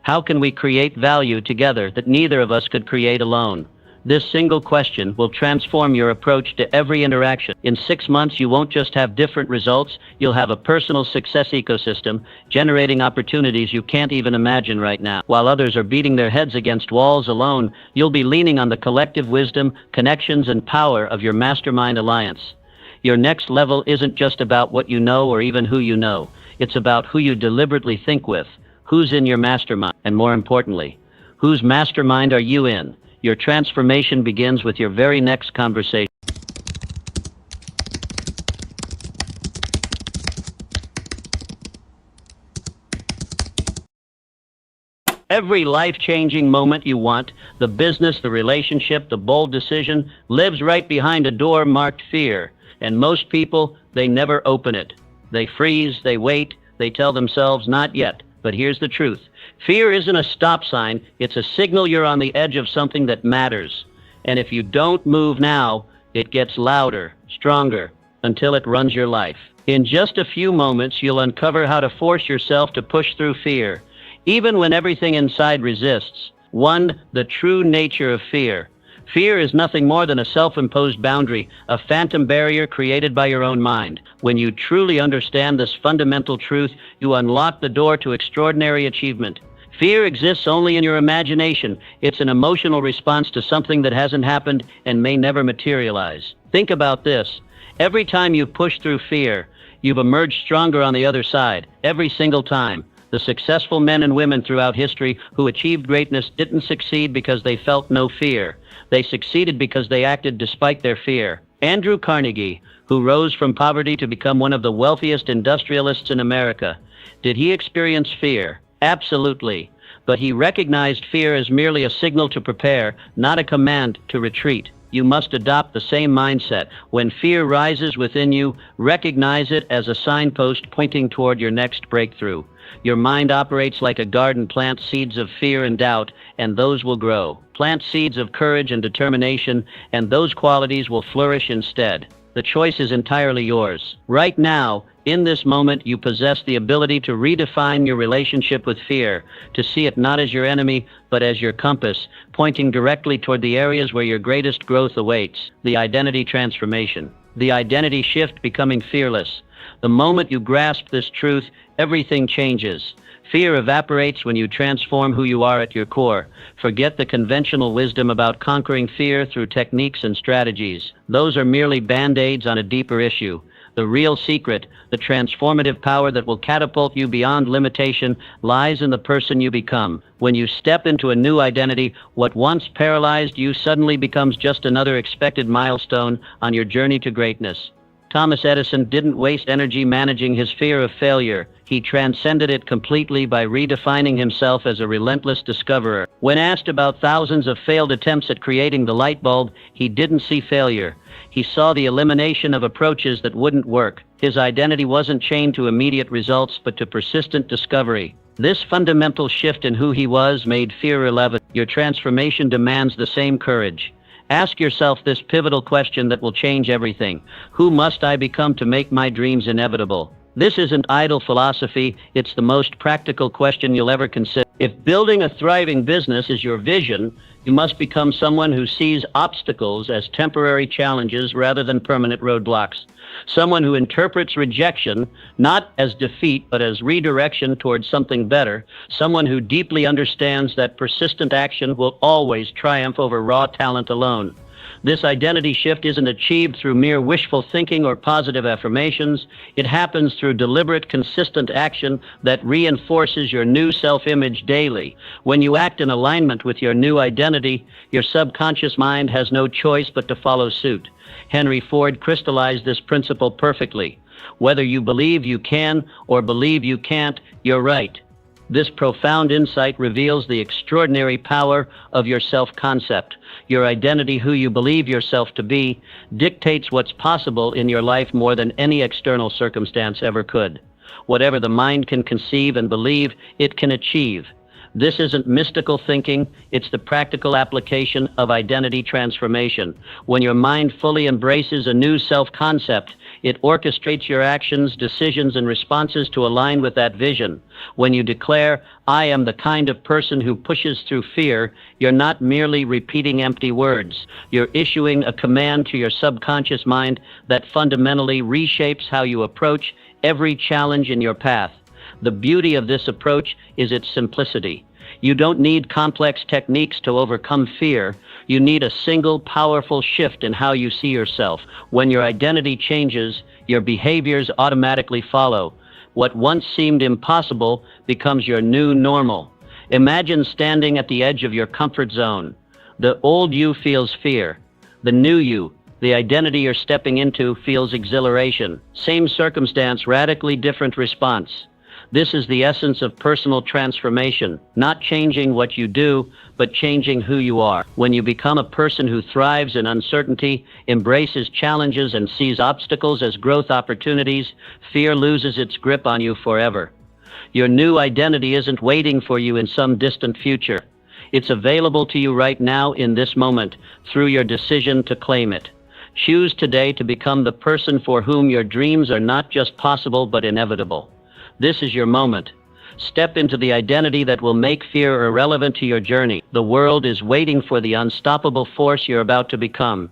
How can we create value together that neither of us could create alone? This single question will transform your approach to every interaction. In 6 months, you won't just have different results, you'll have a personal success ecosystem, generating opportunities you can't even imagine right now. While others are beating their heads against walls alone, you'll be leaning on the collective wisdom, connections, and power of your mastermind alliance. Your next level isn't just about what you know or even who you know. It's about who you deliberately think with. Who's in your mastermind? And more importantly, whose mastermind are you in? Your transformation begins with your very next conversation. Every life-changing moment you want, the business, the relationship, the bold decision, lives right behind a door marked fear. And most people, they never open it. They freeze, they wait, they tell themselves, not yet. But here's the truth. Fear isn't a stop sign. It's a signal you're on the edge of something that matters. And if you don't move now, it gets louder, stronger, until it runs your life. In just a few moments, you'll uncover how to force yourself to push through fear, even when everything inside resists. 1. The true nature of fear. Fear is nothing more than a self-imposed boundary, a phantom barrier created by your own mind. When you truly understand this fundamental truth, you unlock the door to extraordinary achievement. Fear exists only in your imagination. It's an emotional response to something that hasn't happened and may never materialize. Think about this. Every time you push through fear, you've emerged stronger on the other side, every single time. The successful men and women throughout history who achieved greatness didn't succeed because they felt no fear. They succeeded because they acted despite their fear. Andrew Carnegie, who rose from poverty to become one of the wealthiest industrialists in America, did he experience fear? Absolutely. But he recognized fear as merely a signal to prepare, not a command to retreat. You must adopt the same mindset. When fear rises within you, recognize it as a signpost pointing toward your next breakthrough. Your mind operates like a garden. Plant seeds of fear and doubt, and those will grow. Plant seeds of courage and determination, and those qualities will flourish instead. The choice is entirely yours. Right now, in this moment, you possess the ability to redefine your relationship with fear, to see it not as your enemy, but as your compass, pointing directly toward the areas where your greatest growth awaits. The identity transformation. The identity shift, becoming fearless. The moment you grasp this truth, everything changes. Fear evaporates when you transform who you are at your core. Forget the conventional wisdom about conquering fear through techniques and strategies. Those are merely band-aids on a deeper issue. The real secret, the transformative power that will catapult you beyond limitation, lies in the person you become. When you step into a new identity, what once paralyzed you suddenly becomes just another expected milestone on your journey to greatness. Thomas Edison didn't waste energy managing his fear of failure. He transcended it completely by redefining himself as a relentless discoverer. When asked about thousands of failed attempts at creating the light bulb, he didn't see failure. He saw the elimination of approaches that wouldn't work. His identity wasn't chained to immediate results, but to persistent discovery. This fundamental shift in who he was made fear irrelevant. Your transformation demands the same courage. Ask yourself this pivotal question that will change everything. Who must I become to make my dreams inevitable? This isn't idle philosophy, it's the most practical question you'll ever consider. If building a thriving business is your vision, you must become someone who sees obstacles as temporary challenges rather than permanent roadblocks. Someone who interprets rejection not as defeat but as redirection towards something better. Someone who deeply understands that persistent action will always triumph over raw talent alone. This identity shift isn't achieved through mere wishful thinking or positive affirmations. It happens through deliberate, consistent action that reinforces your new self-image daily. When you act in alignment with your new identity, your subconscious mind has no choice but to follow suit. Henry Ford crystallized this principle perfectly. Whether you believe you can or believe you can't, you're right. This profound insight reveals the extraordinary power of your self-concept. Your identity, who you believe yourself to be, dictates what's possible in your life more than any external circumstance ever could. Whatever the mind can conceive and believe, it can achieve. This isn't mystical thinking, it's the practical application of identity transformation. When your mind fully embraces a new self-concept, it orchestrates your actions, decisions, and responses to align with that vision. When you declare, "I am the kind of person who pushes through fear," you're not merely repeating empty words. You're issuing a command to your subconscious mind that fundamentally reshapes how you approach every challenge in your path. The beauty of this approach is its simplicity. You don't need complex techniques to overcome fear. You need a single powerful shift in how you see yourself. When your identity changes, your behaviors automatically follow. What once seemed impossible becomes your new normal. Imagine standing at the edge of your comfort zone. The old you feels fear. The new you, the identity you're stepping into, feels exhilaration. Same circumstance, radically different response. This is the essence of personal transformation, not changing what you do, but changing who you are. When you become a person who thrives in uncertainty, embraces challenges, and sees obstacles as growth opportunities, fear loses its grip on you forever. Your new identity isn't waiting for you in some distant future. It's available to you right now in this moment, through your decision to claim it. Choose today to become the person for whom your dreams are not just possible, but inevitable. This is your moment. Step into the identity that will make fear irrelevant to your journey. The world is waiting for the unstoppable force you're about to become.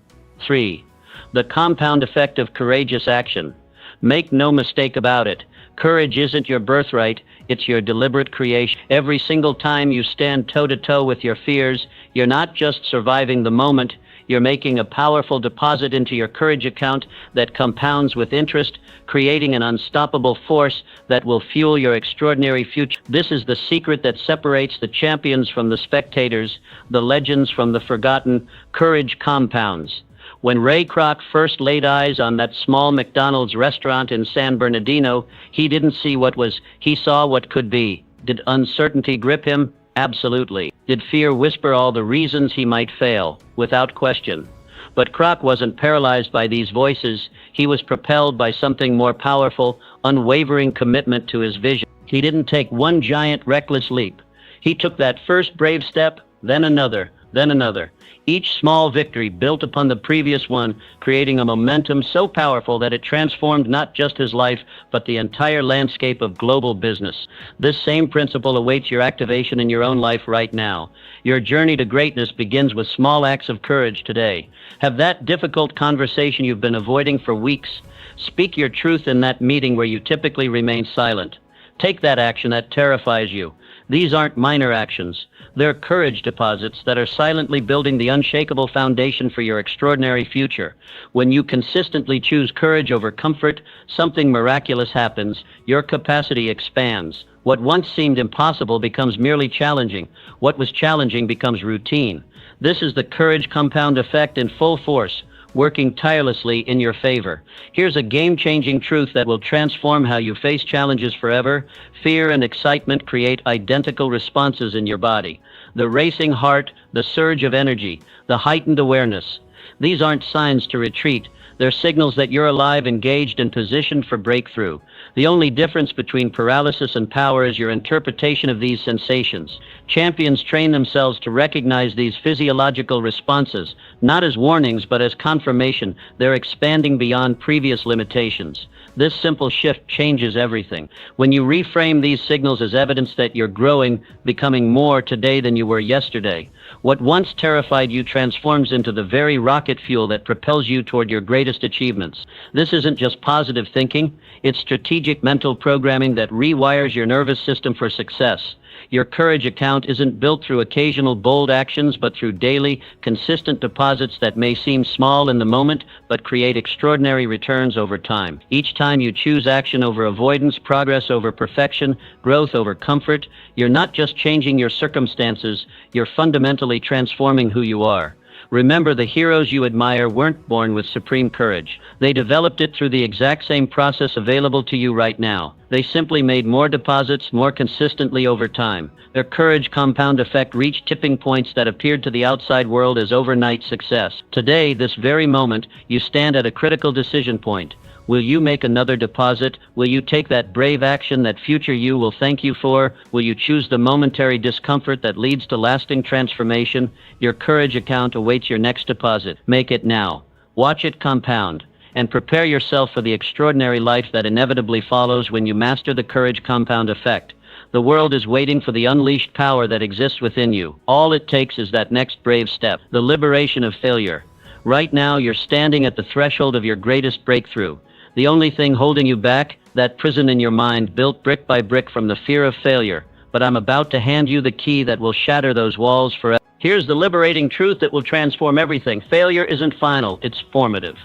3. The compound effect of courageous action. Make no mistake about it. Courage isn't your birthright, it's your deliberate creation. Every single time you stand toe-to-toe with your fears, you're not just surviving the moment, you're making a powerful deposit into your courage account that compounds with interest, creating an unstoppable force that will fuel your extraordinary future. This is the secret that separates the champions from the spectators, the legends from the forgotten. Courage compounds. When Ray Kroc first laid eyes on that small McDonald's restaurant in San Bernardino, he didn't see what was, he saw what could be. Did uncertainty grip him? Absolutely. Did fear whisper all the reasons he might fail? Without question. But Kroc wasn't paralyzed by these voices. He was propelled by something more powerful, unwavering commitment to his vision. He didn't take one giant, reckless leap. He took that first brave step, then another, then another. Each small victory built upon the previous one, creating a momentum so powerful that it transformed not just his life, but the entire landscape of global business. This same principle awaits your activation in your own life right now. Your journey to greatness begins with small acts of courage today. Have that difficult conversation you've been avoiding for weeks. Speak your truth in that meeting where you typically remain silent. Take that action that terrifies you. These aren't minor actions. They're courage deposits that are silently building the unshakable foundation for your extraordinary future. When you consistently choose courage over comfort, something miraculous happens. Your capacity expands. What once seemed impossible becomes merely challenging. What was challenging becomes routine. This is the courage compound effect in full force, working tirelessly in your favor. Here's a game-changing truth that will transform how you face challenges forever. Fear and excitement create identical responses in your body. The racing heart, the surge of energy, the heightened awareness. These aren't signs to retreat. They're signals that you're alive, engaged, and positioned for breakthrough. The only difference between paralysis and power is your interpretation of these sensations. Champions train themselves to recognize these physiological responses, not as warnings, but as confirmation. They're expanding beyond previous limitations. This simple shift changes everything. When you reframe these signals as evidence that you're growing, becoming more today than you were yesterday, what once terrified you transforms into the very rocket fuel that propels you toward your greatest achievements. This isn't just positive thinking, it's strategic mental programming that rewires your nervous system for success. Your courage account isn't built through occasional bold actions, but through daily, consistent deposits that may seem small in the moment, but create extraordinary returns over time. Each time you choose action over avoidance, progress over perfection, growth over comfort, you're not just changing your circumstances, you're fundamentally transforming who you are. Remember, the heroes you admire weren't born with supreme courage. They developed it through the exact same process available to you right now. They simply made more deposits more consistently over time. Their courage compound effect reached tipping points that appeared to the outside world as overnight success. Today, this very moment, you stand at a critical decision point. Will you make another deposit? Will you take that brave action that future you will thank you for? Will you choose the momentary discomfort that leads to lasting transformation? Your courage account awaits your next deposit. Make it now. Watch it compound. And prepare yourself for the extraordinary life that inevitably follows when you master the courage compound effect. The world is waiting for the unleashed power that exists within you. All it takes is that next brave step, the liberation of failure. Right now, you're standing at the threshold of your greatest breakthrough. The only thing holding you back, that prison in your mind built brick by brick from the fear of failure. But I'm about to hand you the key that will shatter those walls forever. Here's the liberating truth that will transform everything. Failure isn't final, it's formative.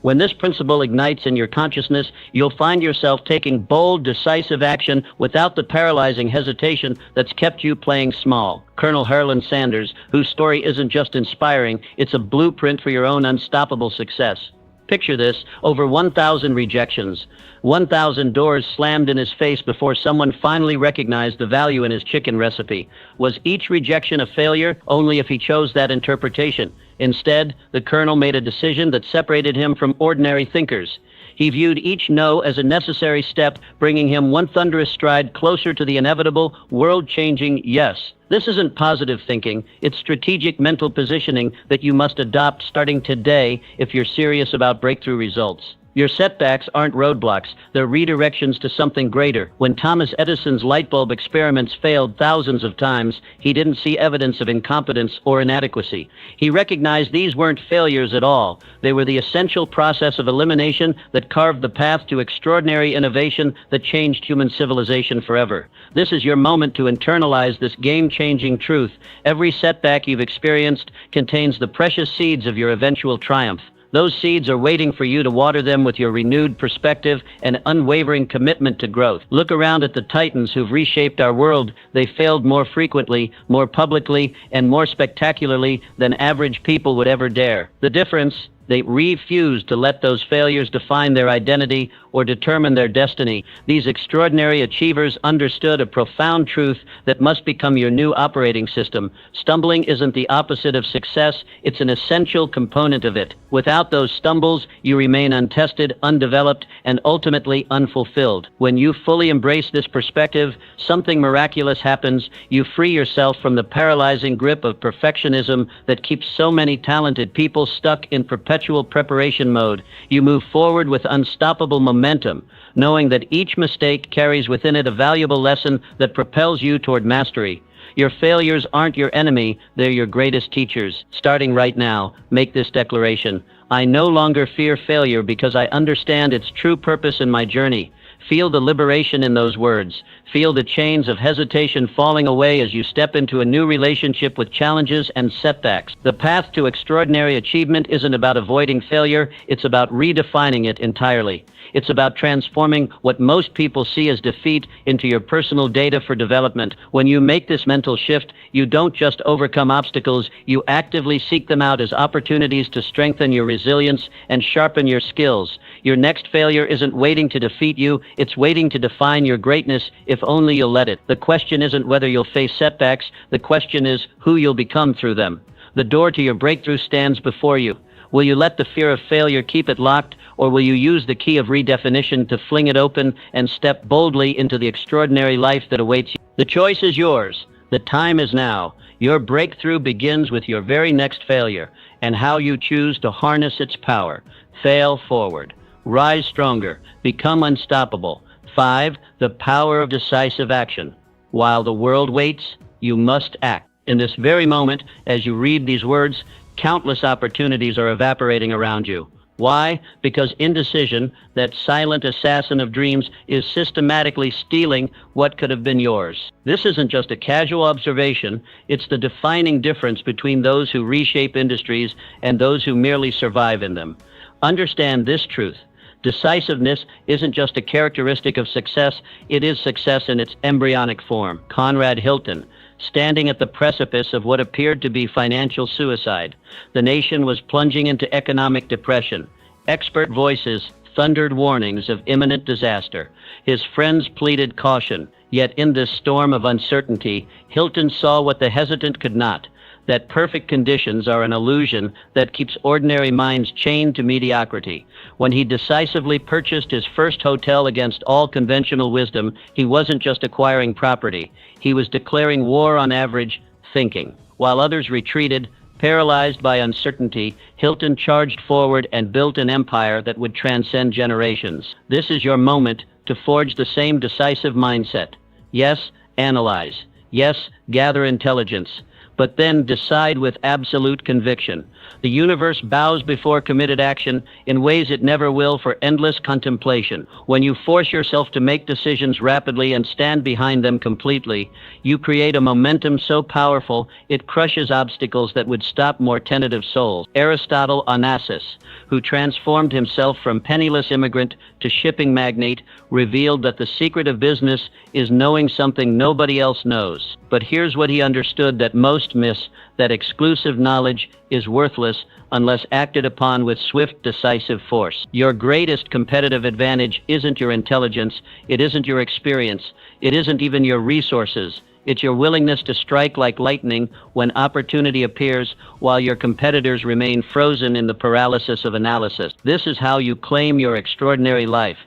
When this principle ignites in your consciousness, you'll find yourself taking bold, decisive action without the paralyzing hesitation that's kept you playing small. Colonel Harlan Sanders, whose story isn't just inspiring, it's a blueprint for your own unstoppable success. Picture this, over 1,000 rejections, 1,000 doors slammed in his face before someone finally recognized the value in his chicken recipe. Was each rejection a failure? Only if he chose that interpretation. Instead, the colonel made a decision that separated him from ordinary thinkers. He viewed each no as a necessary step, bringing him one thunderous stride closer to the inevitable, world-changing yes. This isn't positive thinking, it's strategic mental positioning that you must adopt starting today if you're serious about breakthrough results. Your setbacks aren't roadblocks, they're redirections to something greater. When Thomas Edison's light bulb experiments failed thousands of times, he didn't see evidence of incompetence or inadequacy. He recognized these weren't failures at all. They were the essential process of elimination that carved the path to extraordinary innovation that changed human civilization forever. This is your moment to internalize this game-changing truth. Every setback you've experienced contains the precious seeds of your eventual triumph. Those seeds are waiting for you to water them with your renewed perspective and unwavering commitment to growth. Look around at the titans who've reshaped our world. They failed more frequently, more publicly, and more spectacularly than average people would ever dare. The difference? They refuse to let those failures define their identity or determine their destiny. These extraordinary achievers understood a profound truth that must become your new operating system. Stumbling isn't the opposite of success, it's an essential component of it. Without those stumbles, you remain untested, undeveloped, and ultimately unfulfilled. When you fully embrace this perspective, something miraculous happens. You free yourself from the paralyzing grip of perfectionism that keeps so many talented people stuck in perpetual preparation mode. You move forward with unstoppable momentum, knowing that each mistake carries within it a valuable lesson that propels you toward mastery. Your failures aren't your enemy, they're your greatest teachers. Starting right now, make this declaration. I no longer fear failure because I understand its true purpose in my journey. Feel the liberation in those words. Feel the chains of hesitation falling away as you step into a new relationship with challenges and setbacks. The path to extraordinary achievement isn't about avoiding failure, it's about redefining it entirely. It's about transforming what most people see as defeat into your personal data for development. When you make this mental shift, you don't just overcome obstacles, you actively seek them out as opportunities to strengthen your resilience and sharpen your skills. Your next failure isn't waiting to defeat you, it's waiting to define your greatness if only you'll let it. The question isn't whether you'll face setbacks, the question is who you'll become through them. The door to your breakthrough stands before you. Will you let the fear of failure keep it locked, or will you use the key of redefinition to fling it open and step boldly into the extraordinary life that awaits you? The choice is yours. The time is now. Your breakthrough begins with your very next failure and how you choose to harness its power. Fail forward. Rise stronger. Become unstoppable. 5. The power of decisive action. While the world waits, you must act. In this very moment, as you read these words, countless opportunities are evaporating around you. Why? Because indecision, that silent assassin of dreams, is systematically stealing what could have been yours. This isn't just a casual observation, it's the defining difference between those who reshape industries and those who merely survive in them. Understand this truth. Decisiveness isn't just a characteristic of success, it is success in its embryonic form. Conrad Hilton, standing at the precipice of what appeared to be financial suicide. The nation was plunging into economic depression. Expert voices thundered warnings of imminent disaster. His friends pleaded caution. Yet in this storm of uncertainty, Hilton saw what the hesitant could not, that perfect conditions are an illusion that keeps ordinary minds chained to mediocrity. When he decisively purchased his first hotel against all conventional wisdom, he wasn't just acquiring property. He was declaring war on average thinking. While others retreated, paralyzed by uncertainty, Hilton charged forward and built an empire that would transcend generations. This is your moment to forge the same decisive mindset. Yes, analyze. Yes, gather intelligence. But then decide with absolute conviction. The universe bows before committed action in ways it never will for endless contemplation. When you force yourself to make decisions rapidly and stand behind them completely, you create a momentum so powerful it crushes obstacles that would stop more tentative souls. Aristotle Onassis, who transformed himself from penniless immigrant to shipping magnate, revealed that the secret of business is knowing something nobody else knows. But here's what he understood that most miss, that exclusive knowledge is worthless unless acted upon with swift, decisive force. Your greatest competitive advantage isn't your intelligence, it isn't your experience, it isn't even your resources. It's your willingness to strike like lightning when opportunity appears while your competitors remain frozen in the paralysis of analysis. This is how you claim your extraordinary life.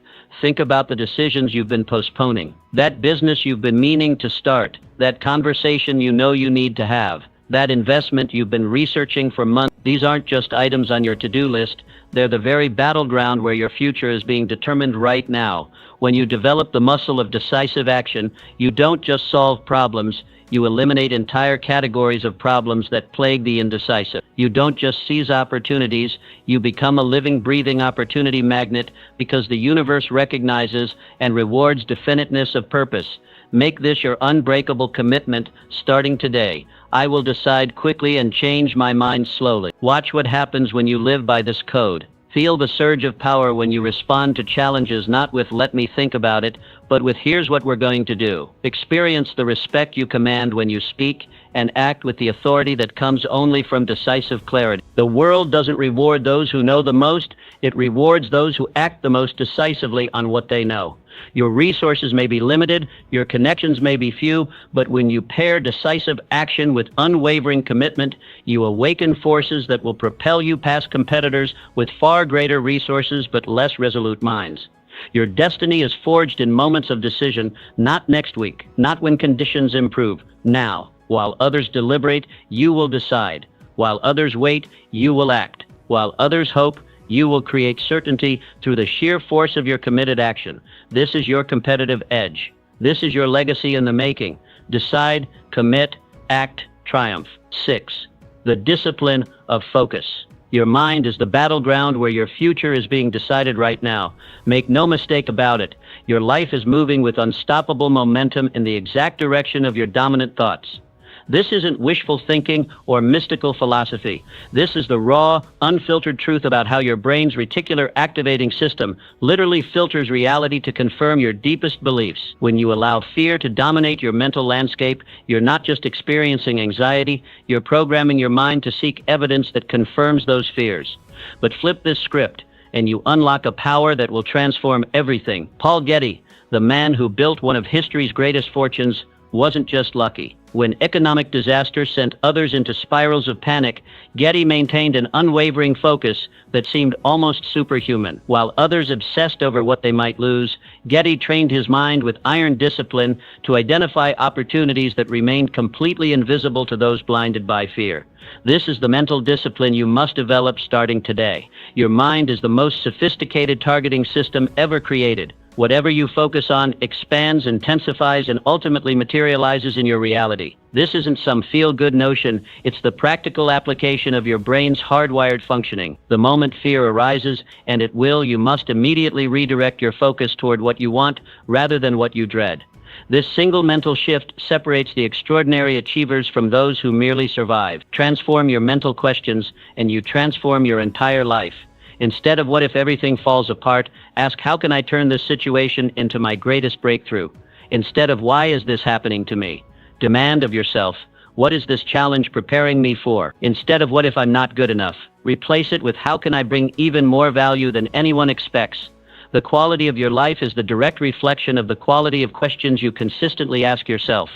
Think about the decisions you've been postponing, that business you've been meaning to start, that conversation you know you need to have, that investment you've been researching for months. These aren't just items on your to-do list, they're the very battleground where your future is being determined right now. When you develop the muscle of decisive action, you don't just solve problems, you eliminate entire categories of problems that plague the indecisive. You don't just seize opportunities, you become a living, breathing opportunity magnet because the universe recognizes and rewards definiteness of purpose. Make this your unbreakable commitment starting today. I will decide quickly and change my mind slowly. Watch what happens when you live by this code. Feel the surge of power when you respond to challenges not with "let me think about it," but with "here's what we're going to do." Experience the respect you command when you speak and act with the authority that comes only from decisive clarity. The world doesn't reward those who know the most, it rewards those who act the most decisively on what they know. Your resources may be limited, your connections may be few, but when you pair decisive action with unwavering commitment, you awaken forces that will propel you past competitors with far greater resources but less resolute minds. Your destiny is forged in moments of decision, not next week, not when conditions improve. Now, while others deliberate, you will decide. While others wait, you will act. While others hope, you will create certainty through the sheer force of your committed action. This is your competitive edge. This is your legacy in the making. Decide, commit, act, triumph. 6. The discipline of focus. Your mind is the battleground where your future is being decided right now. Make no mistake about it. Your life is moving with unstoppable momentum in the exact direction of your dominant thoughts. This isn't wishful thinking or mystical philosophy. This is the raw, unfiltered truth about how your brain's reticular activating system literally filters reality to confirm your deepest beliefs. When you allow fear to dominate your mental landscape, you're not just experiencing anxiety, you're programming your mind to seek evidence that confirms those fears. But flip this script, and you unlock a power that will transform everything. Paul Getty, the man who built one of history's greatest fortunes, wasn't just lucky. When economic disaster sent others into spirals of panic, Getty maintained an unwavering focus that seemed almost superhuman. While others obsessed over what they might lose, Getty trained his mind with iron discipline to identify opportunities that remained completely invisible to those blinded by fear. This is the mental discipline you must develop starting today. Your mind is the most sophisticated targeting system ever created. Whatever you focus on expands, intensifies, and ultimately materializes in your reality. This isn't some feel-good notion, it's the practical application of your brain's hardwired functioning. The moment fear arises, and it will, you must immediately redirect your focus toward what you want rather than what you dread. This single mental shift separates the extraordinary achievers from those who merely survive. Transform your mental questions, and you transform your entire life. Instead of what if everything falls apart, ask how can I turn this situation into my greatest breakthrough? Instead of why is this happening to me? Demand of yourself, what is this challenge preparing me for? Instead of what if I'm not good enough, replace it with how can I bring even more value than anyone expects? The quality of your life is the direct reflection of the quality of questions you consistently ask yourself.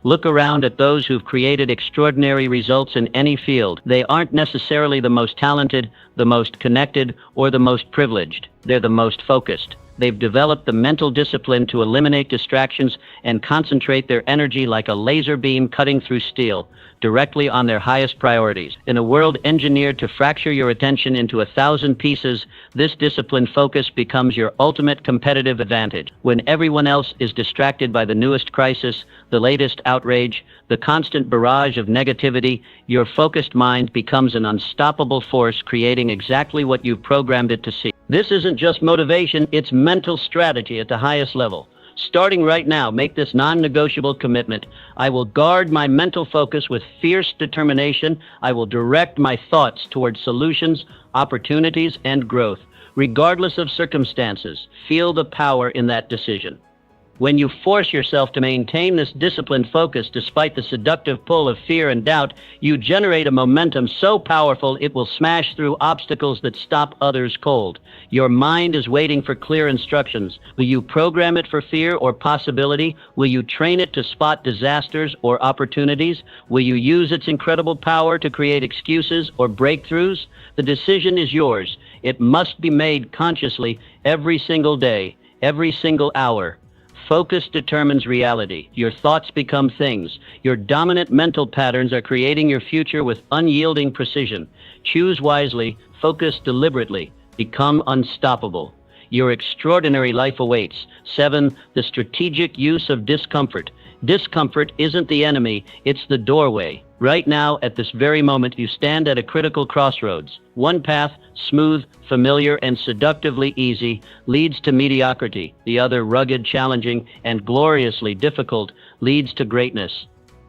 Look around at those who've created extraordinary results in any field. They aren't necessarily the most talented, the most connected, or the most privileged. They're the most focused. They've developed the mental discipline to eliminate distractions and concentrate their energy like a laser beam cutting through steel, directly on their highest priorities. In a world engineered to fracture your attention into 1,000 pieces, this disciplined focus becomes your ultimate competitive advantage. When everyone else is distracted by the newest crisis, the latest outrage, the constant barrage of negativity, your focused mind becomes an unstoppable force, creating exactly what you've programmed it to see. This isn't just motivation, it's mental strategy at the highest level. Starting right now, make this non-negotiable commitment. I will guard my mental focus with fierce determination. I will direct my thoughts towards solutions, opportunities, and growth. Regardless of circumstances, feel the power in that decision. When you force yourself to maintain this disciplined focus despite the seductive pull of fear and doubt, you generate a momentum so powerful it will smash through obstacles that stop others cold. Your mind is waiting for clear instructions. Will you program it for fear or possibility? Will you train it to spot disasters or opportunities? Will you use its incredible power to create excuses or breakthroughs? The decision is yours. It must be made consciously every single day, every single hour. Focus determines reality. Your thoughts become things. Your dominant mental patterns are creating your future with unyielding precision. Choose wisely, focus deliberately, become unstoppable. Your extraordinary life awaits. 7. The strategic use of discomfort. Discomfort isn't the enemy, it's the doorway. Right now, at this very moment, you stand at a critical crossroads. One path, smooth, familiar, and seductively easy, leads to mediocrity. The other, rugged, challenging, and gloriously difficult, leads to greatness.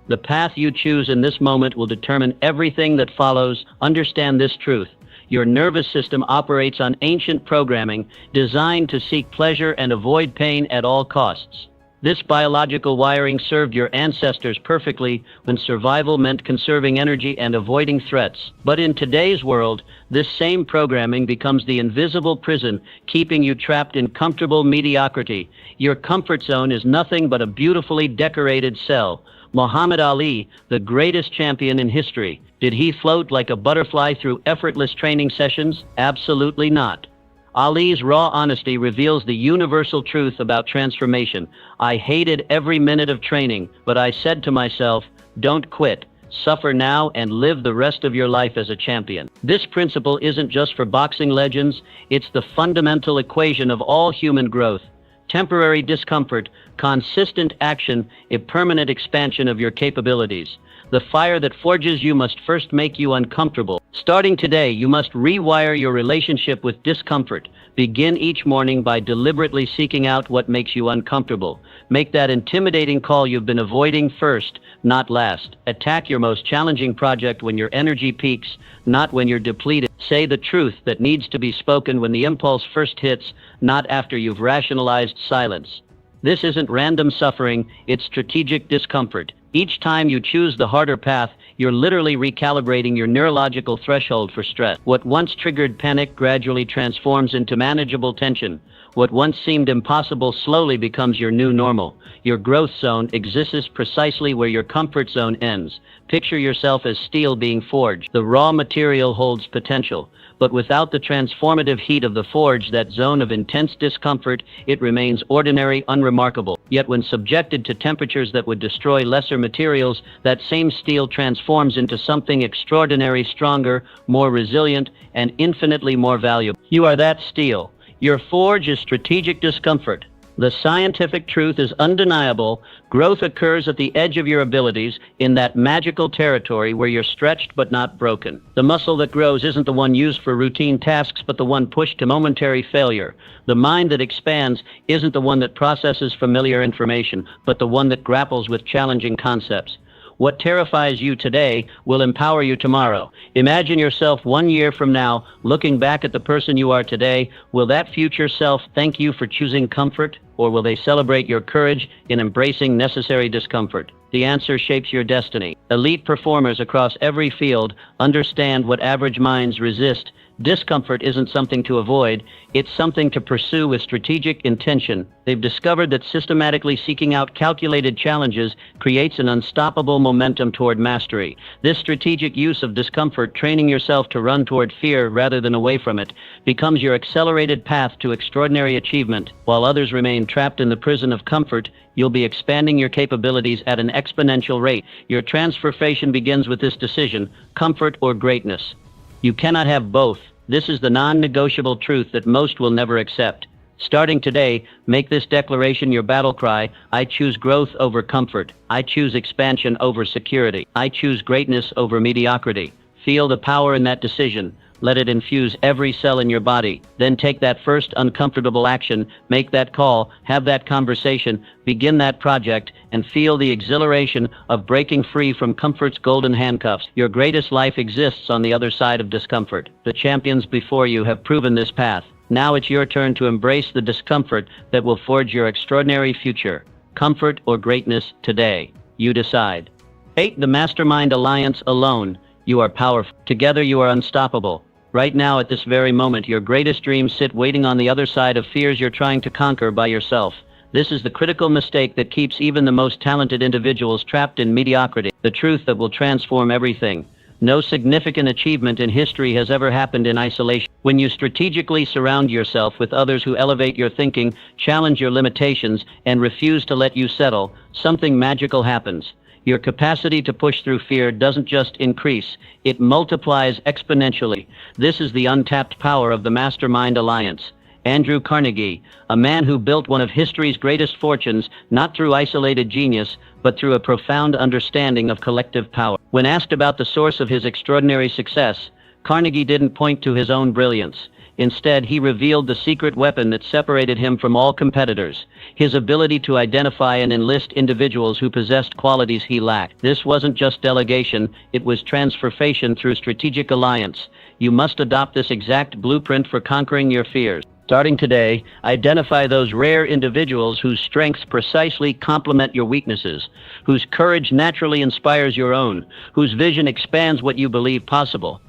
The path you choose in this moment will determine everything that follows. Understand this truth. Your nervous system operates on ancient programming designed to seek pleasure and avoid pain at all costs. This biological wiring served your ancestors perfectly when survival meant conserving energy and avoiding threats. But in today's world, this same programming becomes the invisible prison, keeping you trapped in comfortable mediocrity. Your comfort zone is nothing but a beautifully decorated cell. Muhammad Ali, the greatest champion in history, did he float like a butterfly through effortless training sessions? Absolutely not. Ali's raw honesty reveals the universal truth about transformation. I hated every minute of training, but I said to myself, don't quit. Suffer now and live the rest of your life as a champion. This principle isn't just for boxing legends, it's the fundamental equation of all human growth. Temporary discomfort, consistent action, a permanent expansion of your capabilities. The fire that forges you must first make you uncomfortable. Starting today, you must rewire your relationship with discomfort. Begin each morning by deliberately seeking out what makes you uncomfortable. Make that intimidating call you've been avoiding first, not last. Attack your most challenging project when your energy peaks, not when you're depleted. Say the truth that needs to be spoken when the impulse first hits, not after you've rationalized silence. This isn't random suffering, it's strategic discomfort. Each time you choose the harder path, you're literally recalibrating your neurological threshold for stress. What once triggered panic gradually transforms into manageable tension. What once seemed impossible slowly becomes your new normal. Your growth zone exists precisely where your comfort zone ends. Picture yourself as steel being forged. The raw material holds potential, but without the transformative heat of the forge, that zone of intense discomfort, it remains ordinary, unremarkable. Yet when subjected to temperatures that would destroy lesser materials, that same steel transforms into something extraordinary, stronger, more resilient, and infinitely more valuable. You are that steel. Your forge is strategic discomfort. The scientific truth is undeniable. Growth occurs at the edge of your abilities, in that magical territory where you're stretched but not broken. The muscle that grows isn't the one used for routine tasks, but the one pushed to momentary failure. The mind that expands isn't the one that processes familiar information, but the one that grapples with challenging concepts. What terrifies you today will empower you tomorrow. Imagine yourself 1 year from now, looking back at the person you are today. Will that future self thank you for choosing comfort, or will they celebrate your courage in embracing necessary discomfort? The answer shapes your destiny. Elite performers across every field understand what average minds resist. Discomfort isn't something to avoid, it's something to pursue with strategic intention. They've discovered that systematically seeking out calculated challenges creates an unstoppable momentum toward mastery. This strategic use of discomfort, training yourself to run toward fear rather than away from it, becomes your accelerated path to extraordinary achievement. While others remain trapped in the prison of comfort, you'll be expanding your capabilities at an exponential rate. Your transformation begins with this decision: comfort or greatness. You cannot have both. This is the non-negotiable truth that most will never accept. Starting today, make this declaration your battle cry. I choose growth over comfort. I choose expansion over security. I choose greatness over mediocrity. Feel the power in that decision. Let it infuse every cell in your body. Then take that first uncomfortable action, make that call, have that conversation, begin that project, and feel the exhilaration of breaking free from comfort's golden handcuffs. Your greatest life exists on the other side of discomfort. The champions before you have proven this path. Now it's your turn to embrace the discomfort that will forge your extraordinary future. Comfort or greatness today. You decide. 8. The Mastermind Alliance. Alone, you are powerful. Together, you are unstoppable. Right now, at this very moment, your greatest dreams sit waiting on the other side of fears you're trying to conquer by yourself. This is the critical mistake that keeps even the most talented individuals trapped in mediocrity. The truth that will transform everything. No significant achievement in history has ever happened in isolation. When you strategically surround yourself with others who elevate your thinking, challenge your limitations, and refuse to let you settle, something magical happens. Your capacity to push through fear doesn't just increase, it multiplies exponentially. This is the untapped power of the Mastermind Alliance. Andrew Carnegie, a man who built one of history's greatest fortunes, not through isolated genius, but through a profound understanding of collective power. When asked about the source of his extraordinary success, Carnegie didn't point to his own brilliance. Instead, he revealed the secret weapon that separated him from all competitors: his ability to identify and enlist individuals who possessed qualities he lacked. This wasn't just delegation, it was transformation through strategic alliance. You must adopt this exact blueprint for conquering your fears. Starting today, identify those rare individuals whose strengths precisely complement your weaknesses, whose courage naturally inspires your own, whose vision expands what you believe possible.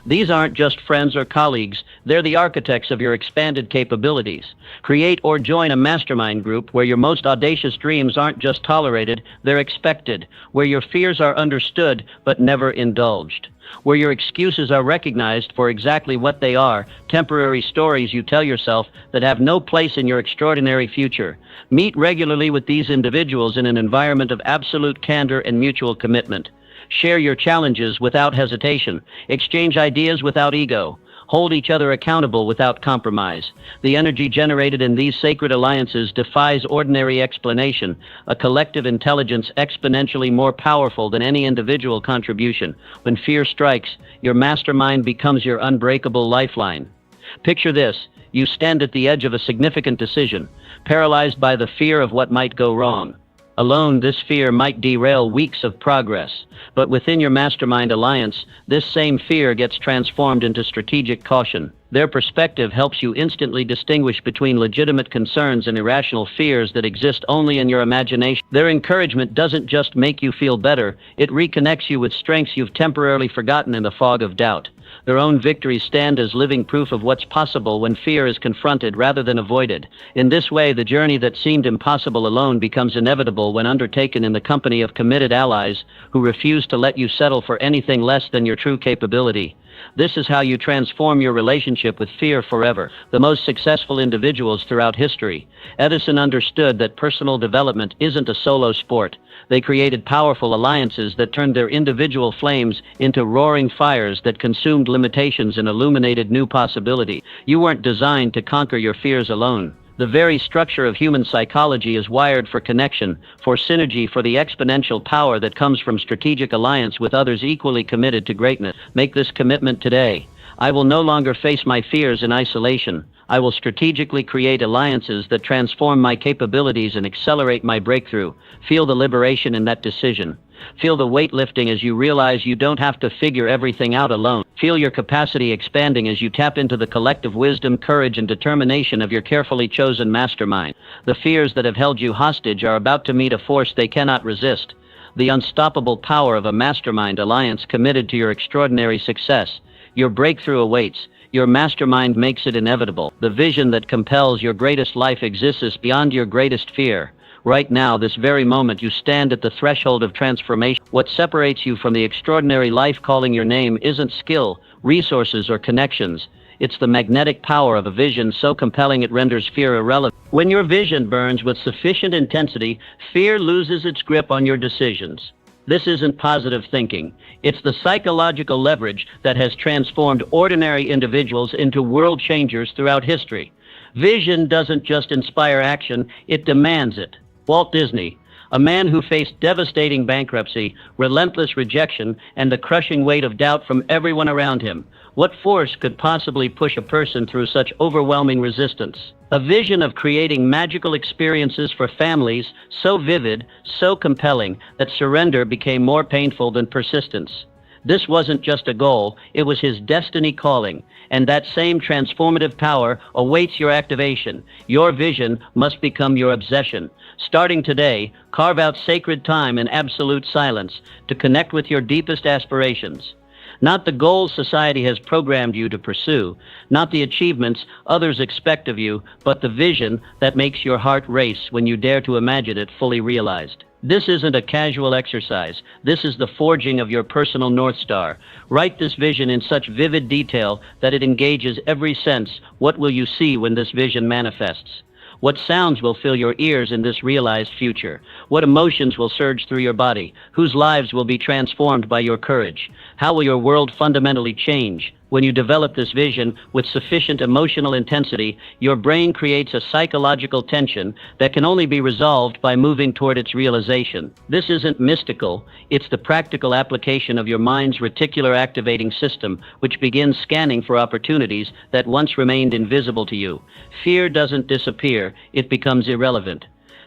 These aren't just friends or colleagues, they're the architects of your expanded capabilities. Create or join a mastermind group where your most audacious dreams aren't just tolerated, they're expected, where your fears are understood but never indulged, where your excuses are recognized for exactly what they are, temporary stories you tell yourself that have no place in your extraordinary future. Meet regularly with these individuals in an environment of absolute candor and mutual commitment. Share your challenges without hesitation. Exchange ideas without ego. Hold each other accountable without compromise. The energy generated in these sacred alliances defies ordinary explanation, a collective intelligence exponentially more powerful than any individual contribution. When fear strikes, your mastermind becomes your unbreakable lifeline. Picture this. You stand at the edge of a significant decision, paralyzed by the fear of what might go wrong. Alone, this fear might derail weeks of progress, but within your mastermind alliance, this same fear gets transformed into strategic caution. Their perspective helps you instantly distinguish between legitimate concerns and irrational fears that exist only in your imagination. Their encouragement doesn't just make you feel better, it reconnects you with strengths you've temporarily forgotten in the fog of doubt. Their own victories stand as living proof of what's possible when fear is confronted rather than avoided. In this way, the journey that seemed impossible alone becomes inevitable when undertaken in the company of committed allies who refuse to let you settle for anything less than your true capability. This is how you transform your relationship with fear forever. The most successful individuals throughout history. Edison understood that personal development isn't a solo sport. They created powerful alliances that turned their individual flames into roaring fires that consumed limitations and illuminated new possibility. You weren't designed to conquer your fears alone. The very structure of human psychology is wired for connection, for synergy, for the exponential power that comes from strategic alliance with others equally committed to greatness. Make this commitment today. I will no longer face my fears in isolation. I will strategically create alliances that transform my capabilities and accelerate my breakthrough. Feel the liberation in that decision. Feel the weight lifting as you realize you don't have to figure everything out alone. Feel your capacity expanding as you tap into the collective wisdom, courage, and determination of your carefully chosen mastermind. The fears that have held you hostage are about to meet a force they cannot resist. The unstoppable power of a mastermind alliance committed to your extraordinary success. Your breakthrough awaits. Your mastermind makes it inevitable. The vision that compels your greatest life exists beyond your greatest fear. Right now, this very moment, you stand at the threshold of transformation. What separates you from the extraordinary life calling your name isn't skill, resources, or connections. It's the magnetic power of a vision so compelling it renders fear irrelevant. When your vision burns with sufficient intensity, fear loses its grip on your decisions. This isn't positive thinking. It's the psychological leverage that has transformed ordinary individuals into world changers throughout history. Vision doesn't just inspire action, it demands it. Walt Disney, a man who faced devastating bankruptcy, relentless rejection, and the crushing weight of doubt from everyone around him. What force could possibly push a person through such overwhelming resistance? A vision of creating magical experiences for families so vivid, so compelling, that surrender became more painful than persistence. This wasn't just a goal, it was his destiny calling, and that same transformative power awaits your activation. Your vision must become your obsession. Starting today, carve out sacred time in absolute silence to connect with your deepest aspirations. Not the goals society has programmed you to pursue, not the achievements others expect of you, but the vision that makes your heart race when you dare to imagine it fully realized. This isn't a casual exercise. This is the forging of your personal North Star. Write this vision in such vivid detail that it engages every sense. What will you see when this vision manifests? What sounds will fill your ears in this realized future? What emotions will surge through your body? Whose lives will be transformed by your courage? How will your world fundamentally change? When you develop this vision with sufficient emotional intensity, your brain creates a psychological tension that can only be resolved by moving toward its realization. This isn't mystical, it's the practical application of your mind's reticular activating system, which begins scanning for opportunities that once remained invisible to you. Fear doesn't disappear, it becomes irrelevant.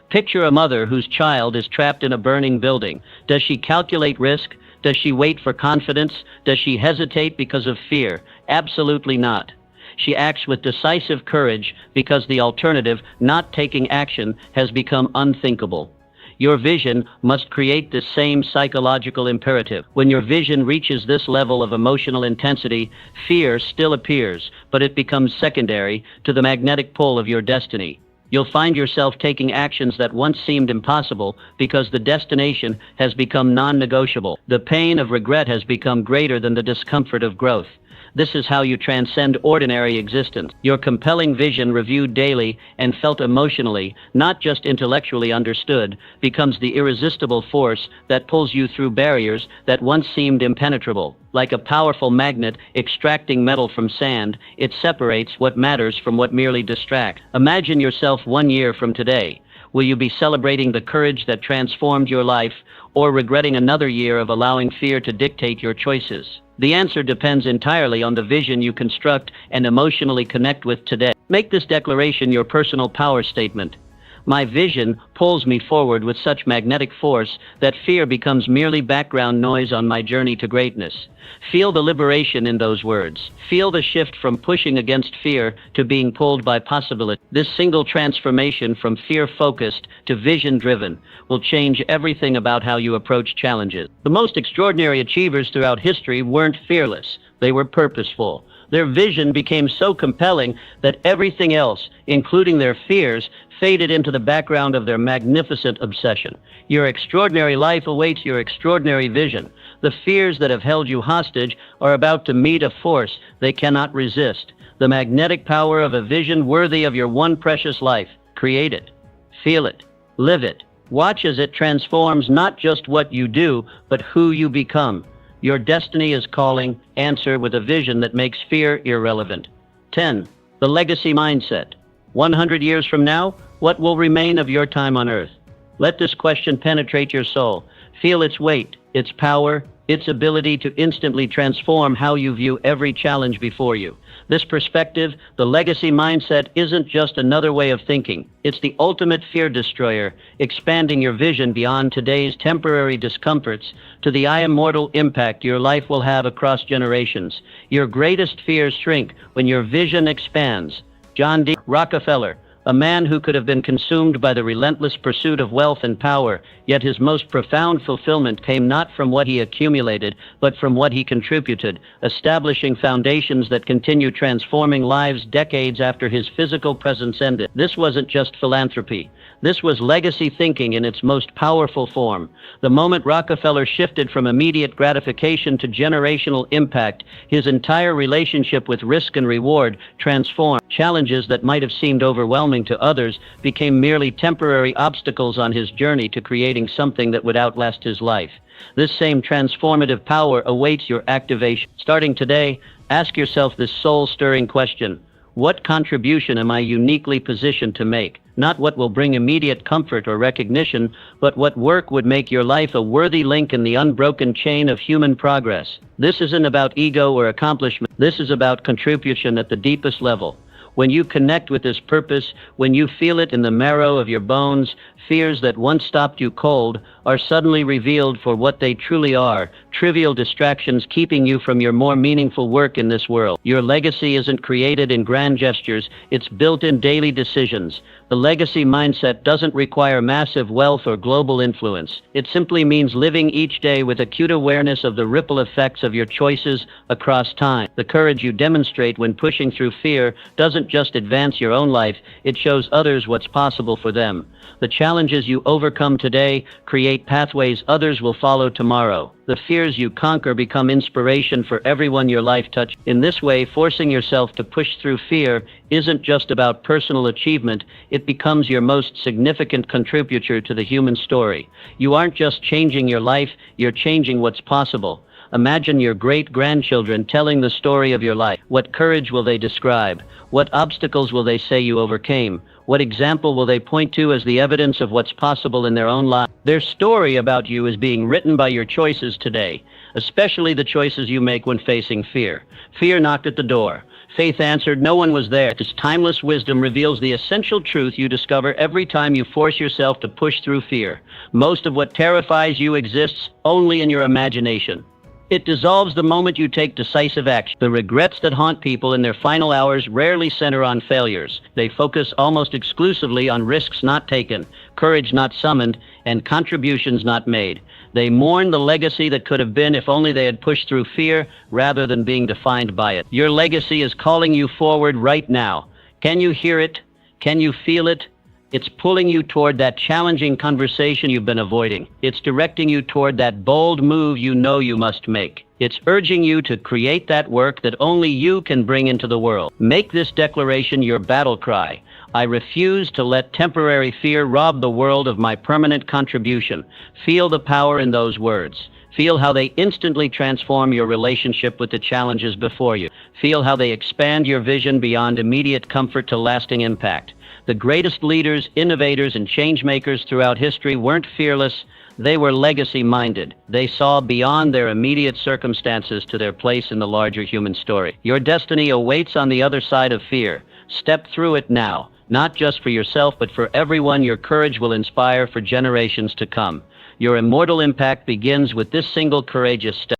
Picture a mother whose child is trapped in a burning building. Does she calculate risk? Does she wait for confidence? Does she hesitate because of fear? Absolutely not. She acts with decisive courage because the alternative, not taking action, has become unthinkable. Your vision must create this same psychological imperative. When your vision reaches this level of emotional intensity, fear still appears, but it becomes secondary to the magnetic pull of your destiny. You'll find yourself taking actions that once seemed impossible because the destination has become non-negotiable. The pain of regret has become greater than the discomfort of growth. This is how you transcend ordinary existence. Your compelling vision, reviewed daily and felt emotionally, not just intellectually understood, becomes the irresistible force that pulls you through barriers that once seemed impenetrable. Like a powerful magnet extracting metal from sand, it separates what matters from what merely distracts. Imagine yourself 1 year from today. Will you be celebrating the courage that transformed your life, or regretting another year of allowing fear to dictate your choices? The answer depends entirely on the vision you construct and emotionally connect with today. Make this declaration your personal power statement. My vision pulls me forward with such magnetic force that fear becomes merely background noise on my journey to greatness. Feel the liberation in those words. Feel the shift from pushing against fear to being pulled by possibility. This single transformation from fear-focused to vision-driven will change everything about how you approach challenges. The most extraordinary achievers throughout history weren't fearless. They were purposeful. Their vision became so compelling that everything else, including their fears, faded into the background of their magnificent obsession. Your extraordinary life awaits your extraordinary vision. The fears that have held you hostage are about to meet a force they cannot resist. The magnetic power of a vision worthy of your one precious life. Create it. Feel it. Live it. Watch as it transforms not just what you do, but who you become. Your destiny is calling. Answer with a vision that makes fear irrelevant. 10. The legacy mindset. 100 years from now, what will remain of your time on Earth? Let this question penetrate your soul. Feel its weight, its power, its ability to instantly transform how you view every challenge before you. This perspective, the legacy mindset, isn't just another way of thinking. It's the ultimate fear destroyer, expanding your vision beyond today's temporary discomforts to the immortal impact your life will have across generations. Your greatest fears shrink when your vision expands. John D. Rockefeller, a man who could have been consumed by the relentless pursuit of wealth and power, yet his most profound fulfillment came not from what he accumulated, but from what he contributed, establishing foundations that continue transforming lives decades after his physical presence ended. This wasn't just philanthropy. This was legacy thinking in its most powerful form. The moment Rockefeller shifted from immediate gratification to generational impact, his entire relationship with risk and reward transformed. Challenges that might have seemed overwhelming to others became merely temporary obstacles on his journey to creating something that would outlast his life. This same transformative power awaits your activation. Starting today, ask yourself this soul-stirring question. What contribution am I uniquely positioned to make? Not what will bring immediate comfort or recognition, but what work would make your life a worthy link in the unbroken chain of human progress. This isn't about ego or accomplishment. This is about contribution at the deepest level. When you connect with this purpose, when you feel it in the marrow of your bones, fears that once stopped you cold are suddenly revealed for what they truly are, trivial distractions keeping you from your more meaningful work in this world. Your legacy isn't created in grand gestures, it's built in daily decisions. The legacy mindset doesn't require massive wealth or global influence. It simply means living each day with acute awareness of the ripple effects of your choices across time. The courage you demonstrate when pushing through fear doesn't just advance your own life, it shows others what's possible for them. The challenges you overcome today create pathways others will follow tomorrow. The fears you conquer become inspiration for everyone your life touches. In this way, forcing yourself to push through fear isn't just about personal achievement, it becomes your most significant contributor to the human story. You aren't just changing your life, you're changing what's possible. Imagine your great-grandchildren telling the story of your life. What courage will they describe? What obstacles will they say you overcame? What example will they point to as the evidence of what's possible in their own life? Their story about you is being written by your choices today, especially the choices you make when facing fear. Fear knocked at the door. Faith answered, no one was there. This timeless wisdom reveals the essential truth you discover every time you force yourself to push through fear. Most of what terrifies you exists only in your imagination. It dissolves the moment you take decisive action. The regrets that haunt people in their final hours rarely center on failures. They focus almost exclusively on risks not taken, courage not summoned, and contributions not made. They mourn the legacy that could have been if only they had pushed through fear rather than being defined by it. Your legacy is calling you forward right now. Can you hear it? Can you feel it? It's pulling you toward that challenging conversation you've been avoiding. It's directing you toward that bold move you know you must make. It's urging you to create that work that only you can bring into the world. Make this declaration your battle cry. I refuse to let temporary fear rob the world of my permanent contribution. Feel the power in those words. Feel how they instantly transform your relationship with the challenges before you. Feel how they expand your vision beyond immediate comfort to lasting impact. The greatest leaders, innovators, and change-makers throughout history weren't fearless. They were legacy-minded. They saw beyond their immediate circumstances to their place in the larger human story. Your destiny awaits on the other side of fear. Step through it now, not just for yourself, but for everyone your courage will inspire for generations to come. Your immortal impact begins with this single courageous step.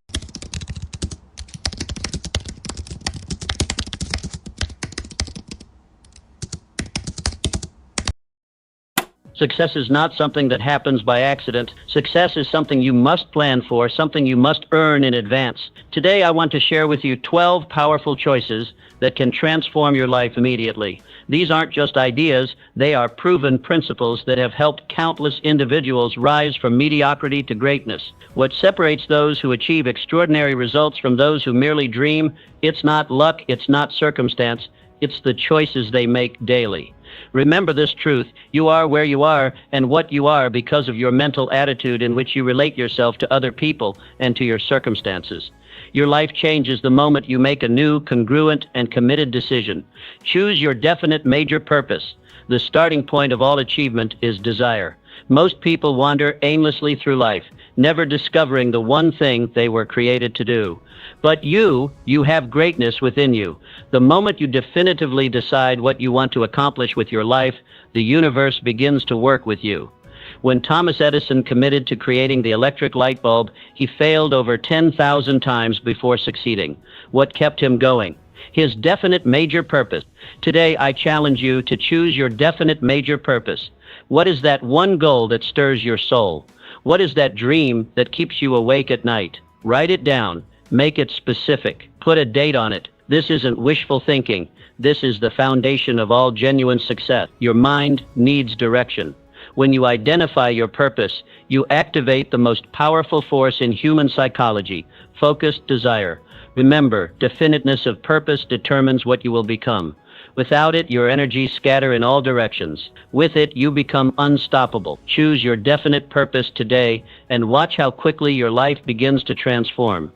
Success is not something that happens by accident. Success is something you must plan for, something you must earn in advance. Today, I want to share with you 12 powerful choices that can transform your life immediately. These aren't just ideas, they are proven principles that have helped countless individuals rise from mediocrity to greatness. What separates those who achieve extraordinary results from those who merely dream, it's not luck, it's not circumstance, it's the choices they make daily. Remember this truth: you are where you are and what you are because of your mental attitude in which you relate yourself to other people and to your circumstances. Your life changes the moment you make a new, congruent, and committed decision. Choose your definite major purpose. The starting point of all achievement is desire. Most people wander aimlessly through life, never discovering the one thing they were created to do. But you have greatness within you. The moment you definitively decide what you want to accomplish with your life, the universe begins to work with you. When Thomas Edison committed to creating the electric light bulb, he failed over 10,000 times before succeeding. What kept him going? His definite major purpose. Today, I challenge you to choose your definite major purpose. What is that one goal that stirs your soul? What is that dream that keeps you awake at night? Write it down. Make it specific. Put a date on it. This isn't wishful thinking. This is the foundation of all genuine success. Your mind needs direction. When you identify your purpose, you activate the most powerful force in human psychology: focused desire. Remember, definiteness of purpose determines what you will become. Without it, your energies scatter in all directions. With it, you become unstoppable. Choose your definite purpose today and watch how quickly your life begins to transform.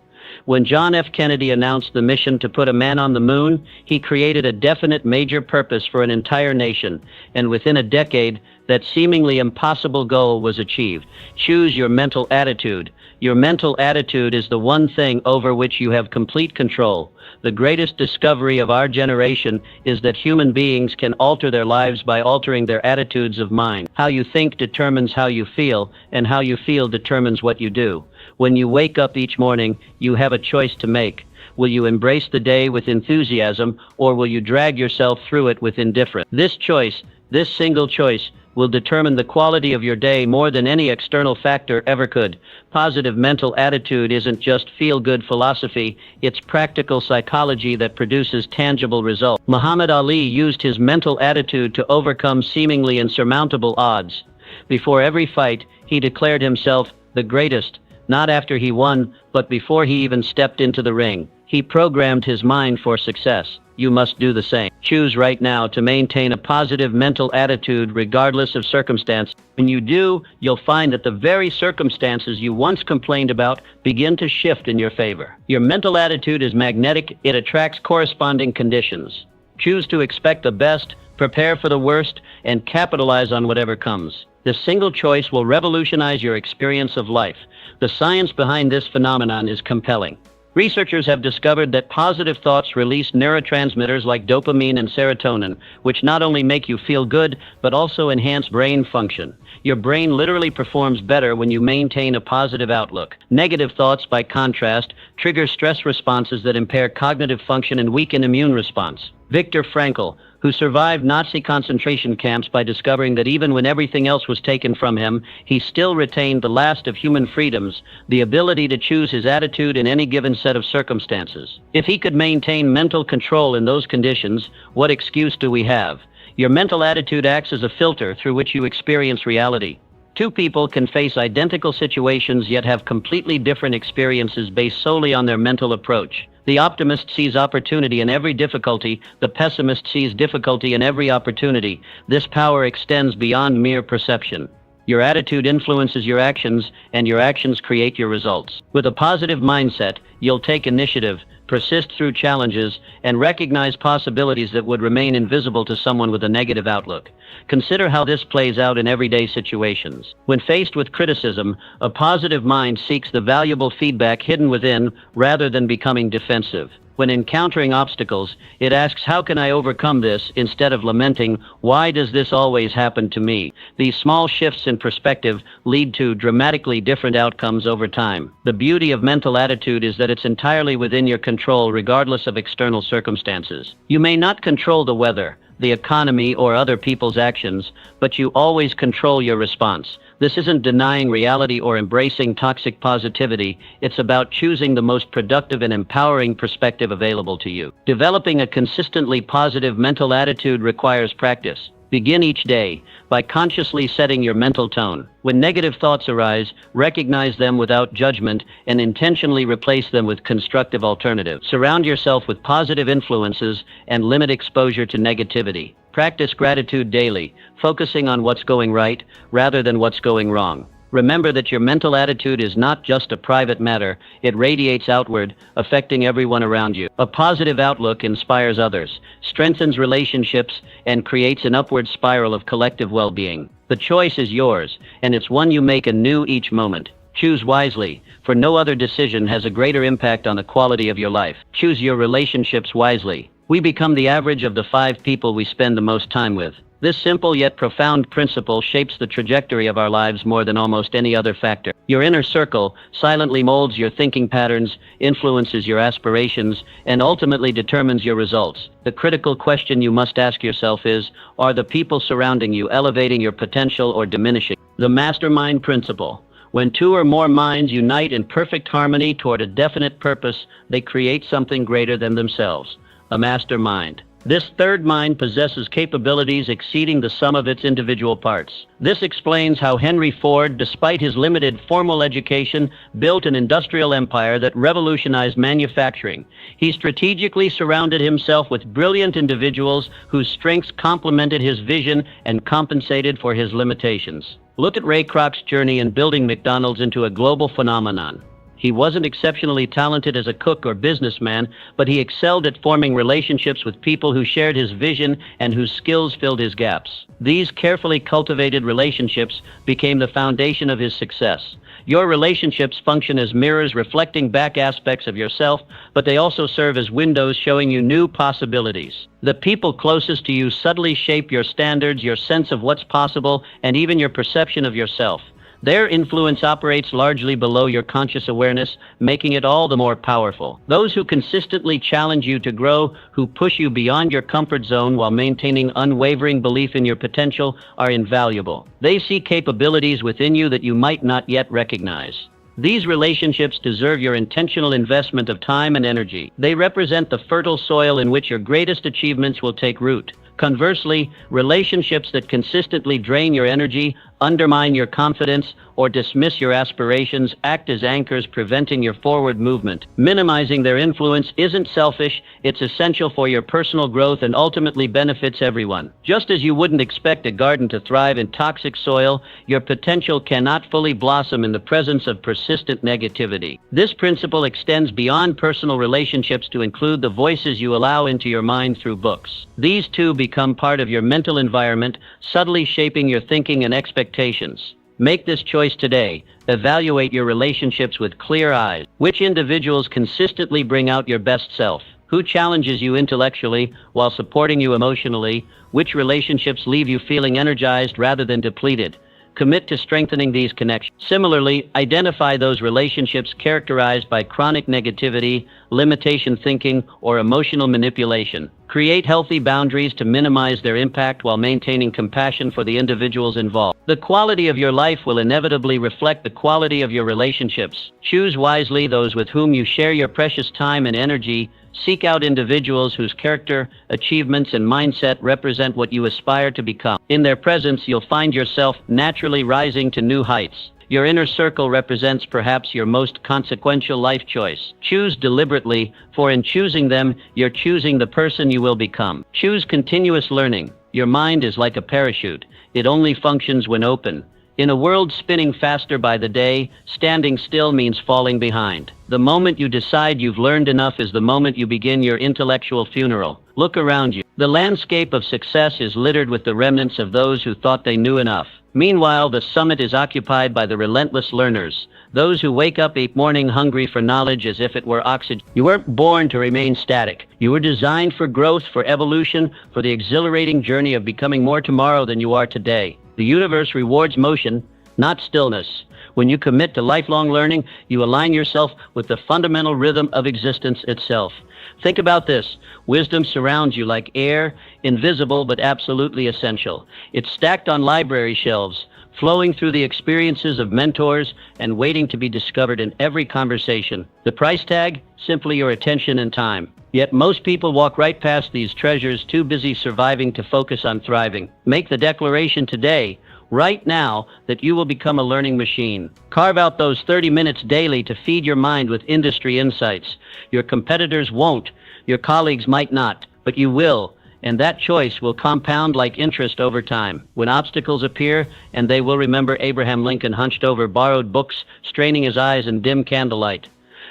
When John F. Kennedy announced the mission to put a man on the moon, he created a definite major purpose for an entire nation, and within a decade, that seemingly impossible goal was achieved. Choose your mental attitude. Your mental attitude is the one thing over which you have complete control. The greatest discovery of our generation is that human beings can alter their lives by altering their attitudes of mind. How you think determines how you feel, and how you feel determines what you do. When you wake up each morning, you have a choice to make. Will you embrace the day with enthusiasm, or will you drag yourself through it with indifference? This choice, this single choice, will determine the quality of your day more than any external factor ever could. Positive mental attitude isn't just feel-good philosophy, it's practical psychology that produces tangible results. Muhammad Ali used his mental attitude to overcome seemingly insurmountable odds. Before every fight, he declared himself the greatest, not after he won, but before he even stepped into the ring. He programmed his mind for success. You must do the same. Choose right now to maintain a positive mental attitude regardless of circumstance. When you do, you'll find that the very circumstances you once complained about begin to shift in your favor. Your mental attitude is magnetic. It attracts corresponding conditions. Choose to expect the best, prepare for the worst, and capitalize on whatever comes. This single choice will revolutionize your experience of life. The science behind this phenomenon is compelling. Researchers have discovered that positive thoughts release neurotransmitters like dopamine and serotonin, which not only make you feel good, but also enhance brain function. Your brain literally performs better when you maintain a positive outlook. Negative thoughts, by contrast, trigger stress responses that impair cognitive function and weaken immune response. Viktor Frankl, who survived Nazi concentration camps by discovering that even when everything else was taken from him, he still retained the last of human freedoms, the ability to choose his attitude in any given set of circumstances. If he could maintain mental control in those conditions, what excuse do we have? Your mental attitude acts as a filter through which you experience reality. Two people can face identical situations yet have completely different experiences based solely on their mental approach. The optimist sees opportunity in every difficulty, the pessimist sees difficulty in every opportunity. This power extends beyond mere perception. Your attitude influences your actions, and your actions create your results. With a positive mindset, you'll take initiative, persist through challenges, and recognize possibilities that would remain invisible to someone with a negative outlook. Consider how this plays out in everyday situations. When faced with criticism, a positive mind seeks the valuable feedback hidden within rather than becoming defensive. When encountering obstacles, it asks, how can I overcome this, instead of lamenting, why does this always happen to me? These small shifts in perspective lead to dramatically different outcomes over time. The beauty of mental attitude is that it's entirely within your control regardless of external circumstances. You may not control the weather, the economy, or other people's actions, but you always control your response. This isn't denying reality or embracing toxic positivity. It's about choosing the most productive and empowering perspective available to you. Developing a consistently positive mental attitude requires practice. Begin each day by consciously setting your mental tone. When negative thoughts arise, recognize them without judgment and intentionally replace them with constructive alternatives. Surround yourself with positive influences and limit exposure to negativity. Practice gratitude daily, focusing on what's going right rather than what's going wrong. Remember that your mental attitude is not just a private matter, it radiates outward, affecting everyone around you. A positive outlook inspires others, strengthens relationships, and creates an upward spiral of collective well-being. The choice is yours, and it's one you make anew each moment. Choose wisely, for no other decision has a greater impact on the quality of your life. Choose your relationships wisely. We become the average of the 5 people we spend the most time with. This simple yet profound principle shapes the trajectory of our lives more than almost any other factor. Your inner circle silently molds your thinking patterns, influences your aspirations, and ultimately determines your results. The critical question you must ask yourself is, are the people surrounding you elevating your potential or diminishing? The mastermind principle. When 2 or more minds unite in perfect harmony toward a definite purpose, they create something greater than themselves. A mastermind. This third mind possesses capabilities exceeding the sum of its individual parts. This explains how Henry Ford, despite his limited formal education, built an industrial empire that revolutionized manufacturing. He strategically surrounded himself with brilliant individuals whose strengths complemented his vision and compensated for his limitations. Look at Ray Kroc's journey in building McDonald's into a global phenomenon. He wasn't exceptionally talented as a cook or businessman, but he excelled at forming relationships with people who shared his vision and whose skills filled his gaps. These carefully cultivated relationships became the foundation of his success. Your relationships function as mirrors reflecting back aspects of yourself, but they also serve as windows showing you new possibilities. The people closest to you subtly shape your standards, your sense of what's possible, and even your perception of yourself. Their influence operates largely below your conscious awareness, making it all the more powerful. Those who consistently challenge you to grow, who push you beyond your comfort zone while maintaining unwavering belief in your potential, are invaluable. They see capabilities within you that you might not yet recognize. These relationships deserve your intentional investment of time and energy. They represent the fertile soil in which your greatest achievements will take root. Conversely, relationships that consistently drain your energy, undermine your confidence, or dismiss your aspirations act as anchors preventing your forward movement. Minimizing their influence isn't selfish, it's essential for your personal growth and ultimately benefits everyone. Just as you wouldn't expect a garden to thrive in toxic soil, your potential cannot fully blossom in the presence of persistent negativity. This principle extends beyond personal relationships to include the voices you allow into your mind through books. These too become part of your mental environment, subtly shaping your thinking and expectations. Make this choice today. Evaluate your relationships with clear eyes. Which individuals consistently bring out your best self? Who challenges you intellectually while supporting you emotionally? Which relationships leave you feeling energized rather than depleted? Commit to strengthening these connections. Similarly, identify those relationships characterized by chronic negativity, limitation thinking, or emotional manipulation. Create healthy boundaries to minimize their impact while maintaining compassion for the individuals involved. The quality of your life will inevitably reflect the quality of your relationships. Choose wisely those with whom you share your precious time and energy. Seek out individuals whose character, achievements, and mindset represent what you aspire to become. In their presence, you'll find yourself naturally rising to new heights. Your inner circle represents perhaps your most consequential life choice. Choose deliberately, for in choosing them, you're choosing the person you will become. Choose continuous learning. Your mind is like a parachute. It only functions when open. In a world spinning faster by the day, standing still means falling behind. The moment you decide you've learned enough is the moment you begin your intellectual funeral. Look around you. The landscape of success is littered with the remnants of those who thought they knew enough. Meanwhile, the summit is occupied by the relentless learners, those who wake up each morning hungry for knowledge as if it were oxygen. You weren't born to remain static. You were designed for growth, for evolution, for the exhilarating journey of becoming more tomorrow than you are today. The universe rewards motion, not stillness. When you commit to lifelong learning, you align yourself with the fundamental rhythm of existence itself. Think about this. Wisdom surrounds you like air, invisible but absolutely essential. It's stacked on library shelves, flowing through the experiences of mentors and waiting to be discovered in every conversation. The price tag? Simply your attention and time. Yet most people walk right past these treasures, too busy surviving to focus on thriving. Make the declaration today, right now, that you will become a learning machine. Carve out those 30 minutes daily to feed your mind with industry insights. Your competitors won't, your colleagues might not, but you will. And that choice will compound like interest over time. When obstacles appear, and they will remember Abraham Lincoln hunched over borrowed books, straining his eyes in dim candlelight.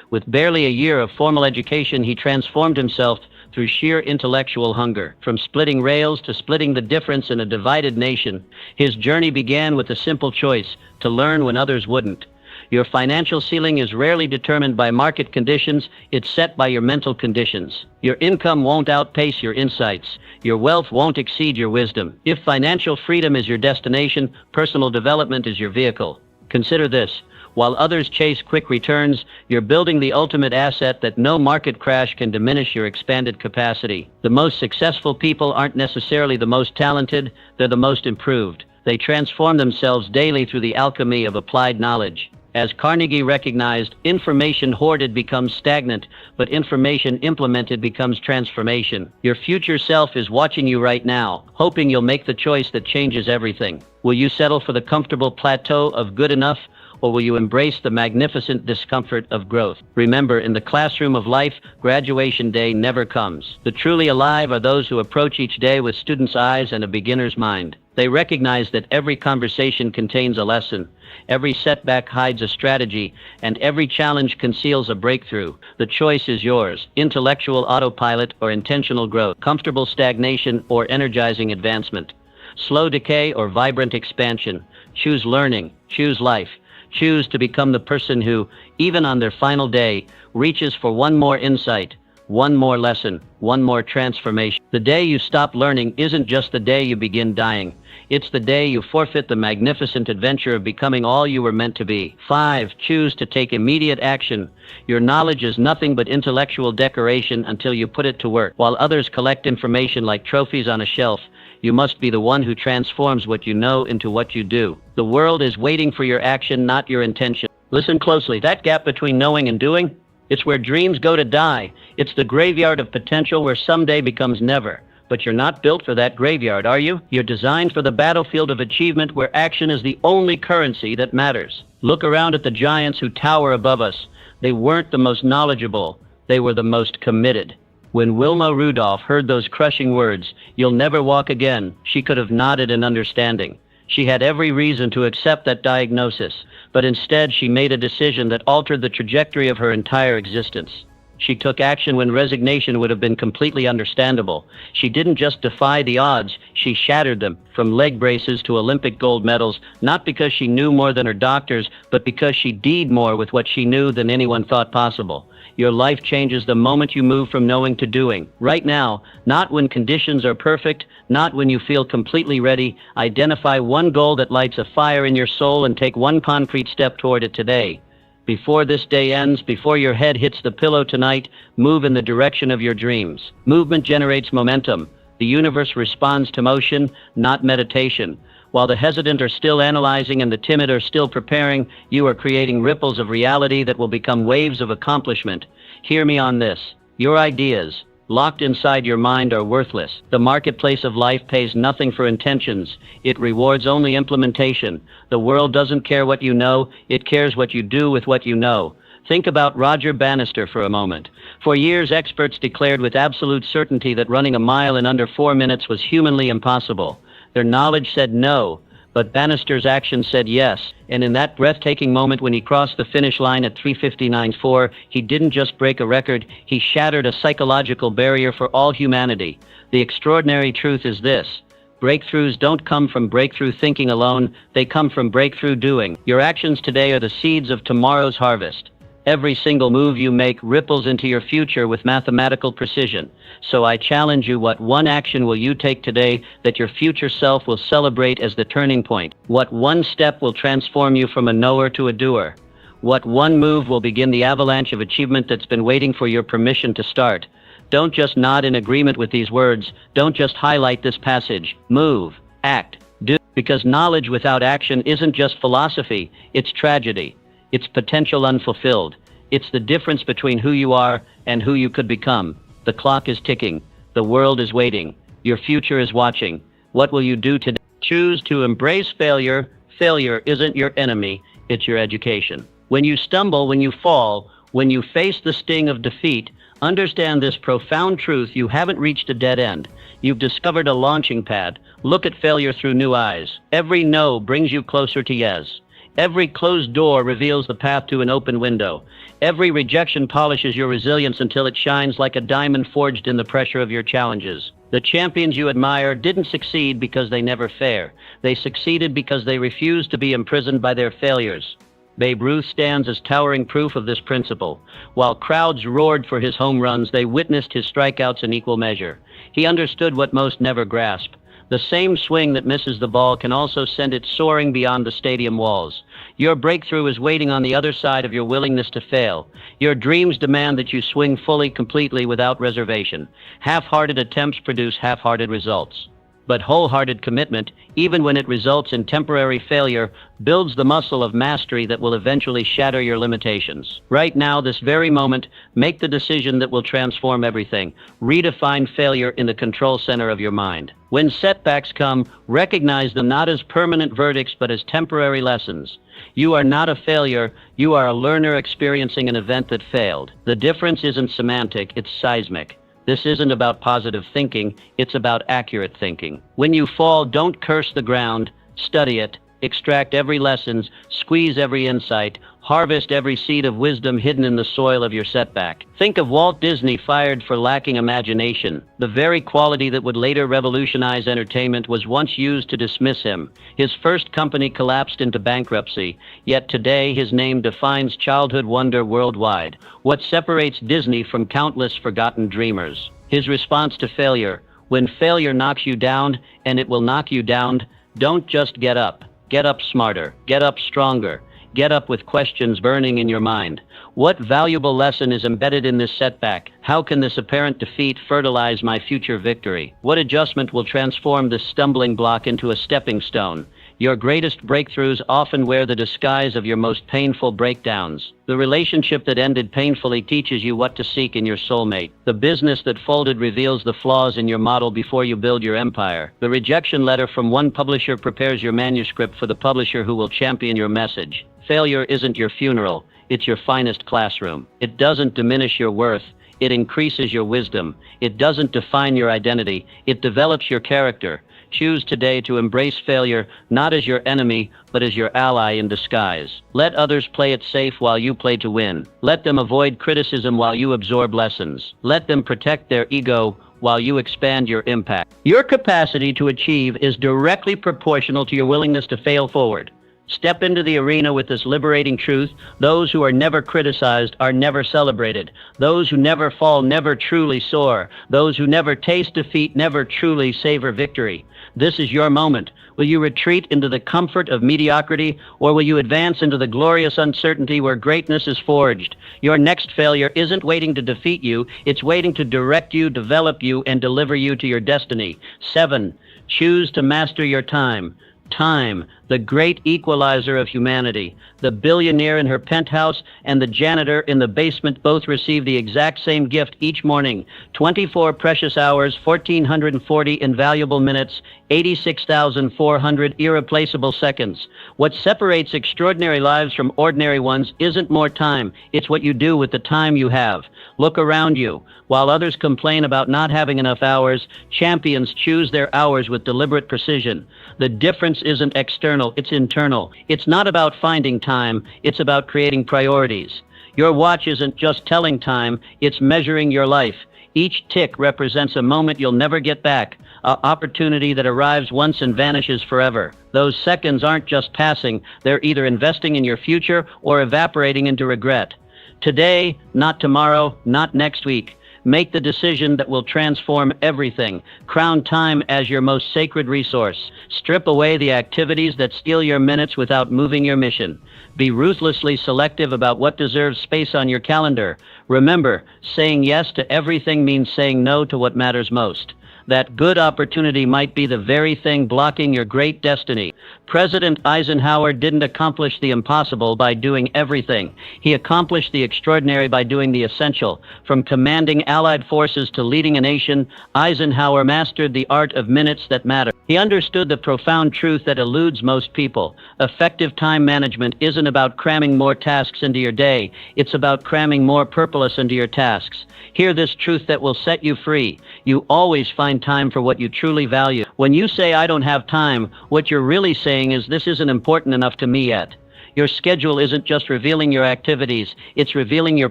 With barely a year of formal education, he transformed himself through sheer intellectual hunger. From splitting rails to splitting the difference in a divided nation, his journey began with a simple choice: to learn when others wouldn't. Your financial ceiling is rarely determined by market conditions, it's set by your mental conditions. Your income won't outpace your insights. Your wealth won't exceed your wisdom. If financial freedom is your destination, personal development is your vehicle. Consider this. While others chase quick returns, you're building the ultimate asset that no market crash can diminish: your expanded capacity. The most successful people aren't necessarily the most talented, they're the most improved. They transform themselves daily through the alchemy of applied knowledge. As Carnegie recognized, information hoarded becomes stagnant, but information implemented becomes transformation. Your future self is watching you right now, hoping you'll make the choice that changes everything. Will you settle for the comfortable plateau of good enough, or will you embrace the magnificent discomfort of growth? Remember, in the classroom of life, graduation day never comes. The truly alive are those who approach each day with student's eyes and a beginner's mind. They recognize that every conversation contains a lesson, every setback hides a strategy, and every challenge conceals a breakthrough. The choice is yours: intellectual autopilot or intentional growth, comfortable stagnation or energizing advancement, slow decay or vibrant expansion. Choose learning, choose life. Choose to become the person who, even on their final day, reaches for one more insight, one more lesson, one more transformation. The day you stop learning isn't just the day you begin dying. It's the day you forfeit the magnificent adventure of becoming all you were meant to be. 5. Choose to take immediate action. Your knowledge is nothing but intellectual decoration until you put it to work. While others collect information like trophies on a shelf, you must be the one who transforms what you know into what you do. The world is waiting for your action, not your intention. Listen closely. That gap between knowing and doing, it's where dreams go to die. It's the graveyard of potential where someday becomes never. But you're not built for that graveyard, are you? You're designed for the battlefield of achievement where action is the only currency that matters. Look around at the giants who tower above us. They weren't the most knowledgeable. They were the most committed. When Wilma Rudolph heard those crushing words, "You'll never walk again," she could have nodded in understanding. She had every reason to accept that diagnosis, but instead she made a decision that altered the trajectory of her entire existence. She took action when resignation would have been completely understandable. She didn't just defy the odds, she shattered them, from leg braces to Olympic gold medals, not because she knew more than her doctors, but because she did more with what she knew than anyone thought possible. Your life changes the moment you move from knowing to doing. Right now, not when conditions are perfect, not when you feel completely ready. Identify one goal that lights a fire in your soul and take one concrete step toward it today. Before this day ends, before your head hits the pillow tonight, move in the direction of your dreams. Movement generates momentum. The universe responds to motion, not meditation. While the hesitant are still analyzing and the timid are still preparing, you are creating ripples of reality that will become waves of accomplishment. Hear me on this. Your ideas, locked inside your mind, are worthless. The marketplace of life pays nothing for intentions. It rewards only implementation. The world doesn't care what you know, it cares what you do with what you know. Think about Roger Bannister for a moment. For years, experts declared with absolute certainty that running a mile in under 4 minutes was humanly impossible. Their knowledge said no, but Bannister's actions said yes, and in that breathtaking moment when he crossed the finish line at 3:59.4, he didn't just break a record, he shattered a psychological barrier for all humanity. The extraordinary truth is this: breakthroughs don't come from breakthrough thinking alone, they come from breakthrough doing. Your actions today are the seeds of tomorrow's harvest. Every single move you make ripples into your future with mathematical precision. So I challenge you, what one action will you take today that your future self will celebrate as the turning point? What one step will transform you from a knower to a doer? What one move will begin the avalanche of achievement that's been waiting for your permission to start? Don't just nod in agreement with these words. Don't just highlight this passage. Move, act, do. Because knowledge without action isn't just philosophy, it's tragedy. It's potential unfulfilled. It's the difference between who you are and who you could become. The clock is ticking. The world is waiting. Your future is watching. What will you do today? Choose to embrace failure. Failure isn't your enemy, it's your education. When you stumble, when you fall, when you face the sting of defeat, understand this profound truth: you haven't reached a dead end. You've discovered a launching pad. Look at failure through new eyes. Every no brings you closer to yes. Every closed door reveals the path to an open window. Every rejection polishes your resilience until it shines like a diamond forged in the pressure of your challenges. The champions you admire didn't succeed because they never fail. They succeeded because they refused to be imprisoned by their failures. Babe Ruth stands as towering proof of this principle. While crowds roared for his home runs, they witnessed his strikeouts in equal measure. He understood what most never grasp. The same swing that misses the ball can also send it soaring beyond the stadium walls. Your breakthrough is waiting on the other side of your willingness to fail. Your dreams demand that you swing fully, completely, without reservation. Half-hearted attempts produce half-hearted results. But wholehearted commitment, even when it results in temporary failure, builds the muscle of mastery that will eventually shatter your limitations. Right now, this very moment, make the decision that will transform everything. Redefine failure in the control center of your mind. When setbacks come, recognize them not as permanent verdicts but as temporary lessons. You are not a failure, you are a learner experiencing an event that failed. The difference isn't semantic, it's seismic. This isn't about positive thinking, it's about accurate thinking. When you fall, don't curse the ground, study it, extract every lesson, squeeze every insight, harvest every seed of wisdom hidden in the soil of your setback. Think of Walt Disney, fired for lacking imagination. The very quality that would later revolutionize entertainment was once used to dismiss him. His first company collapsed into bankruptcy, yet today his name defines childhood wonder worldwide. What separates Disney from countless forgotten dreamers? His response to failure. When failure knocks you down, and it will knock you down, don't just get up. Get up smarter. Get up stronger. Get up with questions burning in your mind. What valuable lesson is embedded in this setback? How can this apparent defeat fertilize my future victory? What adjustment will transform this stumbling block into a stepping stone? Your greatest breakthroughs often wear the disguise of your most painful breakdowns. The relationship that ended painfully teaches you what to seek in your soulmate. The business that folded reveals the flaws in your model before you build your empire. The rejection letter from one publisher prepares your manuscript for the publisher who will champion your message. Failure isn't your funeral, it's your finest classroom. It doesn't diminish your worth, it increases your wisdom. It doesn't define your identity, it develops your character. Choose today to embrace failure not as your enemy, but as your ally in disguise. Let others play it safe while you play to win. Let them avoid criticism while you absorb lessons. Let them protect their ego while you expand your impact. Your capacity to achieve is directly proportional to your willingness to fail forward. Step into the arena with this liberating truth. Those who are never criticized are never celebrated. Those who never fall never truly soar. Those who never taste defeat never truly savor victory. This is your moment. Will you retreat into the comfort of mediocrity, or will you advance into the glorious uncertainty where greatness is forged? Your next failure isn't waiting to defeat you. It's waiting to direct you, develop you, and deliver you to your destiny. 7. Choose to master your time. Time, the great equalizer of humanity. The billionaire in her penthouse and the janitor in the basement both receive the exact same gift each morning. 24 precious hours, 1,440 invaluable minutes, 86,400 irreplaceable seconds. What separates extraordinary lives from ordinary ones isn't more time. It's what you do with the time you have. Look around you. While others complain about not having enough hours, champions choose their hours with deliberate precision. The difference isn't external, it's internal. It's not about finding time, it's about creating priorities. Your watch isn't just telling time, it's measuring your life. Each tick represents a moment you'll never get back, an opportunity that arrives once and vanishes forever. Those seconds aren't just passing, they're either investing in your future or evaporating into regret. Today, not tomorrow, not next week. Make the decision that will transform everything. Crown time as your most sacred resource. Strip away the activities that steal your minutes without moving your mission. Be ruthlessly selective about what deserves space on your calendar. Remember, saying yes to everything means saying no to what matters most. That good opportunity might be the very thing blocking your great destiny. President Eisenhower didn't accomplish the impossible by doing everything. He accomplished the extraordinary by doing the essential. From commanding Allied forces to leading a nation, Eisenhower mastered the art of minutes that matter. He understood the profound truth that eludes most people. Effective time management isn't about cramming more tasks into your day. It's about cramming more purpose into your tasks. Hear this truth that will set you free. You always find time for what you truly value. When you say, "I don't have time," what you're really saying is, "This isn't important enough to me yet." Your schedule isn't just revealing your activities, it's revealing your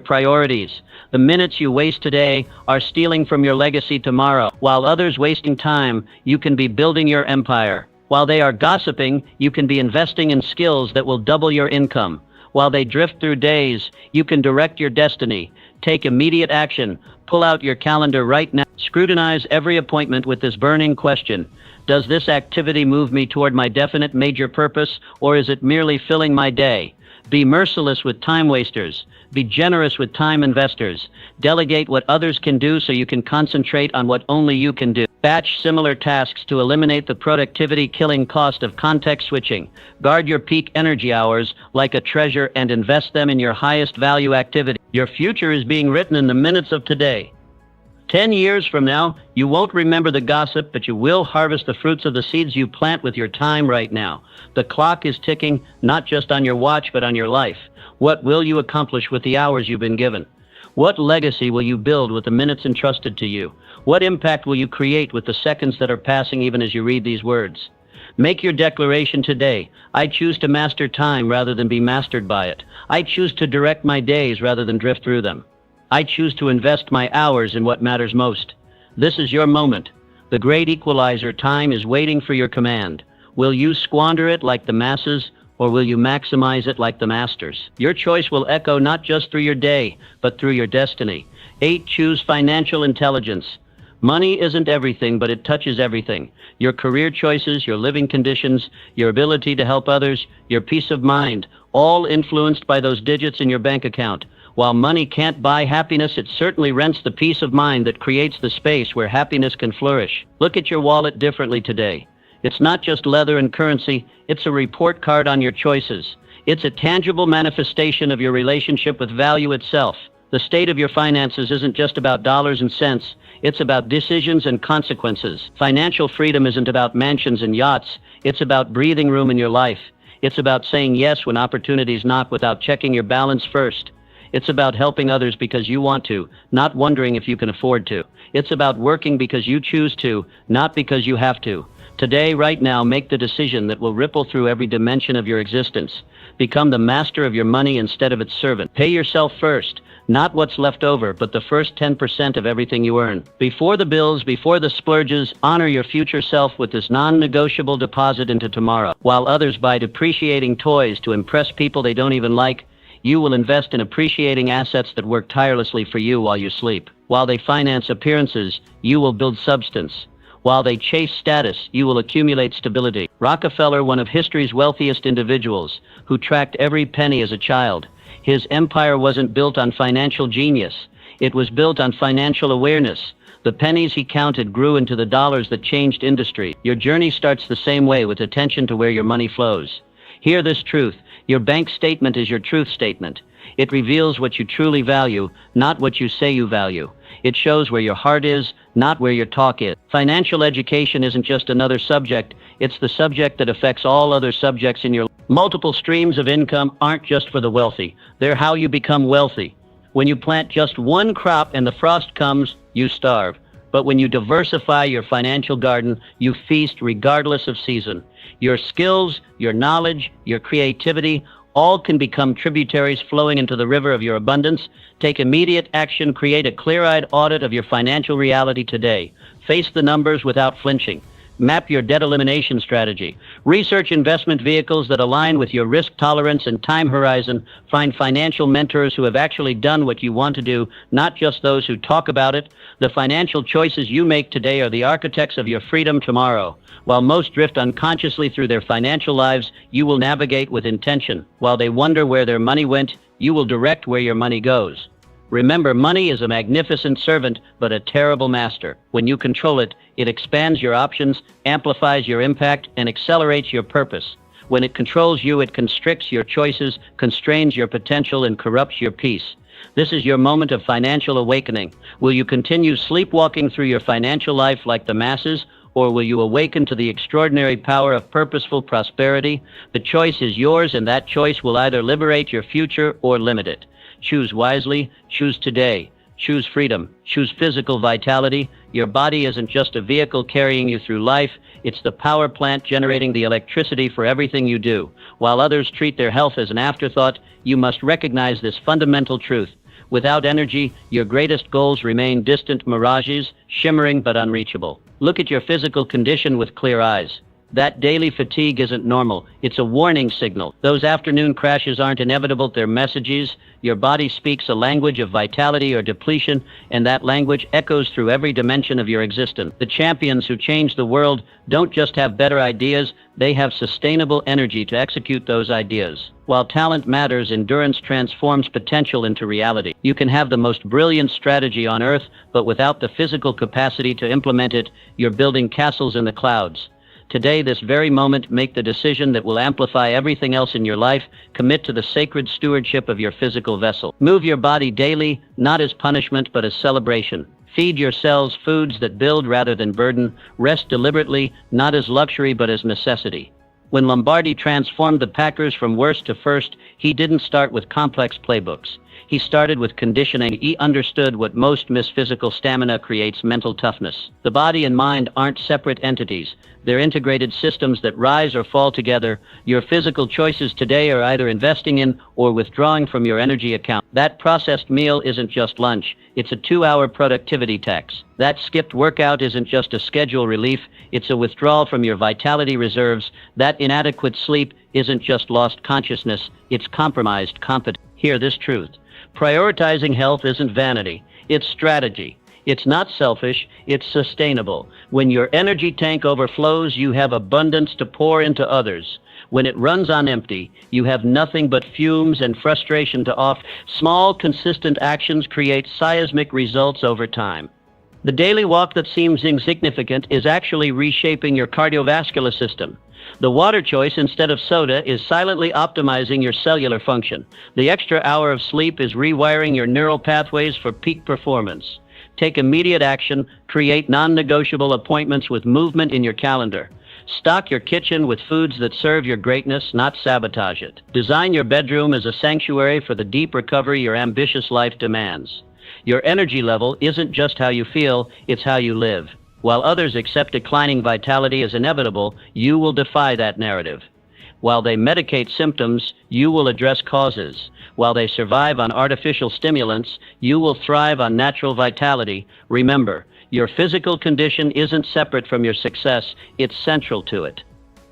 priorities. The minutes you waste today are stealing from your legacy tomorrow. While others wasting time, you can be building your empire. While they are gossiping, you can be investing in skills that will double your income. While they drift through days, you can direct your destiny. Take immediate action. Pull out your calendar right now. Scrutinize every appointment with this burning question. Does this activity move me toward my definite major purpose, or is it merely filling my day? Be merciless with time wasters. Be generous with time investors. Delegate what others can do so you can concentrate on what only you can do. Batch similar tasks to eliminate the productivity-killing cost of context switching. Guard your peak energy hours like a treasure and invest them in your highest value activity. Your future is being written in the minutes of today. 10 years from now, you won't remember the gossip, but you will harvest the fruits of the seeds you plant with your time right now. The clock is ticking, not just on your watch, but on your life. What will you accomplish with the hours you've been given? What legacy will you build with the minutes entrusted to you? What impact will you create with the seconds that are passing even as you read these words? Make your declaration today. I choose to master time rather than be mastered by it. I choose to direct my days rather than drift through them. I choose to invest my hours in what matters most. This is your moment. The great equalizer, time, is waiting for your command. Will you squander it like the masses, or will you maximize it like the masters? Your choice will echo not just through your day, but through your destiny. 8. Choose financial intelligence. Money isn't everything, but it touches everything. Your career choices, your living conditions, your ability to help others, your peace of mind, all influenced by those digits in your bank account. While money can't buy happiness, it certainly rents the peace of mind that creates the space where happiness can flourish. Look at your wallet differently today. It's not just leather and currency, it's a report card on your choices. It's a tangible manifestation of your relationship with value itself. The state of your finances isn't just about dollars and cents, it's about decisions and consequences. Financial freedom isn't about mansions and yachts, it's about breathing room in your life. It's about saying yes when opportunities knock without checking your balance first. It's about helping others because you want to, not wondering if you can afford to. It's about working because you choose to, not because you have to. Today, right now, make the decision that will ripple through every dimension of your existence. Become the master of your money instead of its servant. Pay yourself first. Not what's left over, but the first 10% of everything you earn. Before the bills, before the splurges, honor your future self with this non-negotiable deposit into tomorrow. While others buy depreciating toys to impress people they don't even like, you will invest in appreciating assets that work tirelessly for you while you sleep. While they finance appearances, you will build substance. While they chase status, you will accumulate stability. Rockefeller, one of history's wealthiest individuals, who tracked every penny as a child, his empire wasn't built on financial genius. It was built on financial awareness. The pennies he counted grew into the dollars that changed industry. Your journey starts the same way, with attention to where your money flows. Hear this truth. Your bank statement is your truth statement. It reveals what you truly value, not what you say you value. It shows where your heart is, not where your talk is. Financial education isn't just another subject. It's the subject that affects all other subjects in your life. Multiple streams of income aren't just for the wealthy. They're how you become wealthy. When you plant just one crop and the frost comes, you starve. But when you diversify your financial garden, you feast regardless of season. Your skills, your knowledge, your creativity, all can become tributaries flowing into the river of your abundance. Take immediate action. Create a clear-eyed audit of your financial reality today. Face the numbers without flinching. Map your debt elimination strategy. Research investment vehicles that align with your risk tolerance and time horizon. Find financial mentors who have actually done what you want to do, not just those who talk about it. The financial choices you make today are the architects of your freedom tomorrow. While most drift unconsciously through their financial lives, you will navigate with intention. While they wonder where their money went, you will direct where your money goes. Remember, money is a magnificent servant, but a terrible master. When you control it, it expands your options, amplifies your impact, and accelerates your purpose. When it controls you, it constricts your choices, constrains your potential, and corrupts your peace. This is your moment of financial awakening. Will you continue sleepwalking through your financial life like the masses, or will you awaken to the extraordinary power of purposeful prosperity? The choice is yours, and that choice will either liberate your future or limit it. Choose wisely. Choose today. Choose freedom. Choose physical vitality. Your body isn't just a vehicle carrying you through life. It's the power plant generating the electricity for everything you do. While others treat their health as an afterthought, you must recognize this fundamental truth. Without energy, your greatest goals remain distant mirages, shimmering but unreachable. Look at your physical condition with clear eyes. That daily fatigue isn't normal. It's a warning signal. Those afternoon crashes aren't inevitable. They're messages. Your body speaks a language of vitality or depletion, and that language echoes through every dimension of your existence. The champions who change the world don't just have better ideas, they have sustainable energy to execute those ideas. While talent matters, endurance transforms potential into reality. You can have the most brilliant strategy on earth, but without the physical capacity to implement it, you're building castles in the clouds. Today, this very moment, make the decision that will amplify everything else in your life. Commit to the sacred stewardship of your physical vessel. Move your body daily, not as punishment, but as celebration. Feed your cells foods that build rather than burden. Rest deliberately, not as luxury, but as necessity. When Lombardi transformed the Packers from worst to first, he didn't start with complex playbooks. He started with conditioning. He understood what most miss: physical stamina creates mental toughness. The body and mind aren't separate entities. They're integrated systems that rise or fall together. Your physical choices today are either investing in or withdrawing from your energy account. That processed meal isn't just lunch. It's a 2-hour productivity tax. That skipped workout isn't just a schedule relief. It's a withdrawal from your vitality reserves. That inadequate sleep isn't just lost consciousness. It's compromised competence. Hear this truth. Prioritizing health isn't vanity. It's strategy. It's not selfish. It's sustainable. When your energy tank overflows, you have abundance to pour into others. When it runs on empty, you have nothing but fumes and frustration to offer. Small, consistent actions create seismic results over time. The daily walk that seems insignificant is actually reshaping your cardiovascular system. The water choice instead of soda is silently optimizing your cellular function. The extra hour of sleep is rewiring your neural pathways for peak performance. Take immediate action. Create non-negotiable appointments with movement in your calendar. Stock your kitchen with foods that serve your greatness, not sabotage it. Design your bedroom as a sanctuary for the deep recovery your ambitious life demands. Your energy level isn't just how you feel, it's how you live. While others accept declining vitality as inevitable, you will defy that narrative. While they medicate symptoms, you will address causes. While they survive on artificial stimulants, you will thrive on natural vitality. Remember, your physical condition isn't separate from your success, it's central to it.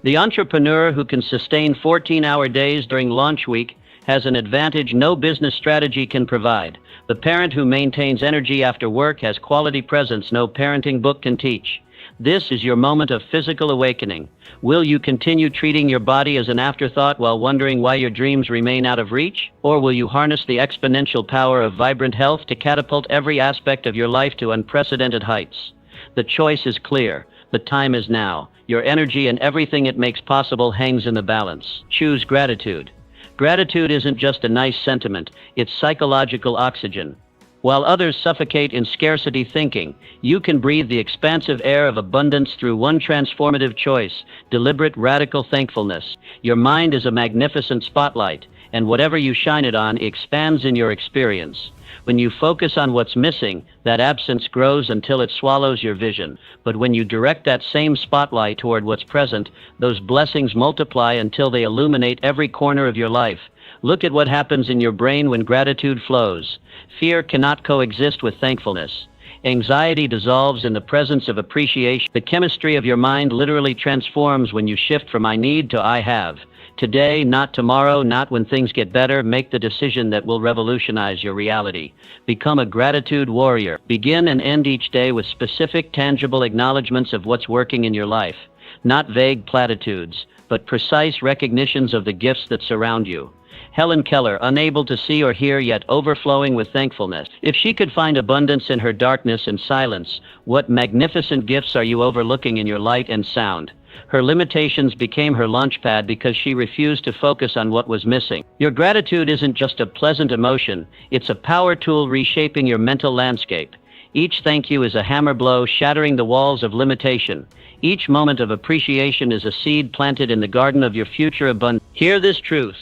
The entrepreneur who can sustain 14-hour days during launch week has an advantage no business strategy can provide. The parent who maintains energy after work has quality presence no parenting book can teach. This is your moment of physical awakening. Will you continue treating your body as an afterthought while wondering why your dreams remain out of reach? Or will you harness the exponential power of vibrant health to catapult every aspect of your life to unprecedented heights? The choice is clear. The time is now. Your energy and everything it makes possible hangs in the balance. Choose gratitude. Gratitude isn't just a nice sentiment, it's psychological oxygen. While others suffocate in scarcity thinking, you can breathe the expansive air of abundance through one transformative choice, deliberate radical thankfulness. Your mind is a magnificent spotlight, and whatever you shine it on expands in your experience. When you focus on what's missing, that absence grows until it swallows your vision. But when you direct that same spotlight toward what's present, those blessings multiply until they illuminate every corner of your life. Look at what happens in your brain when gratitude flows. Fear cannot coexist with thankfulness. Anxiety dissolves in the presence of appreciation. The chemistry of your mind literally transforms when you shift from I need to I have. Today, not tomorrow, not when things get better. Make the decision that will revolutionize your reality. Become a gratitude warrior. Begin and end each day with specific, tangible acknowledgments of what's working in your life. Not vague platitudes, but precise recognitions of the gifts that surround you. Helen Keller, unable to see or hear yet overflowing with thankfulness. If she could find abundance in her darkness and silence, what magnificent gifts are you overlooking in your light and sound? Her limitations became her launchpad because she refused to focus on what was missing. Your gratitude isn't just a pleasant emotion, it's a power tool reshaping your mental landscape. Each thank you is a hammer blow shattering the walls of limitation. Each moment of appreciation is a seed planted in the garden of your future abundance. Hear this truth.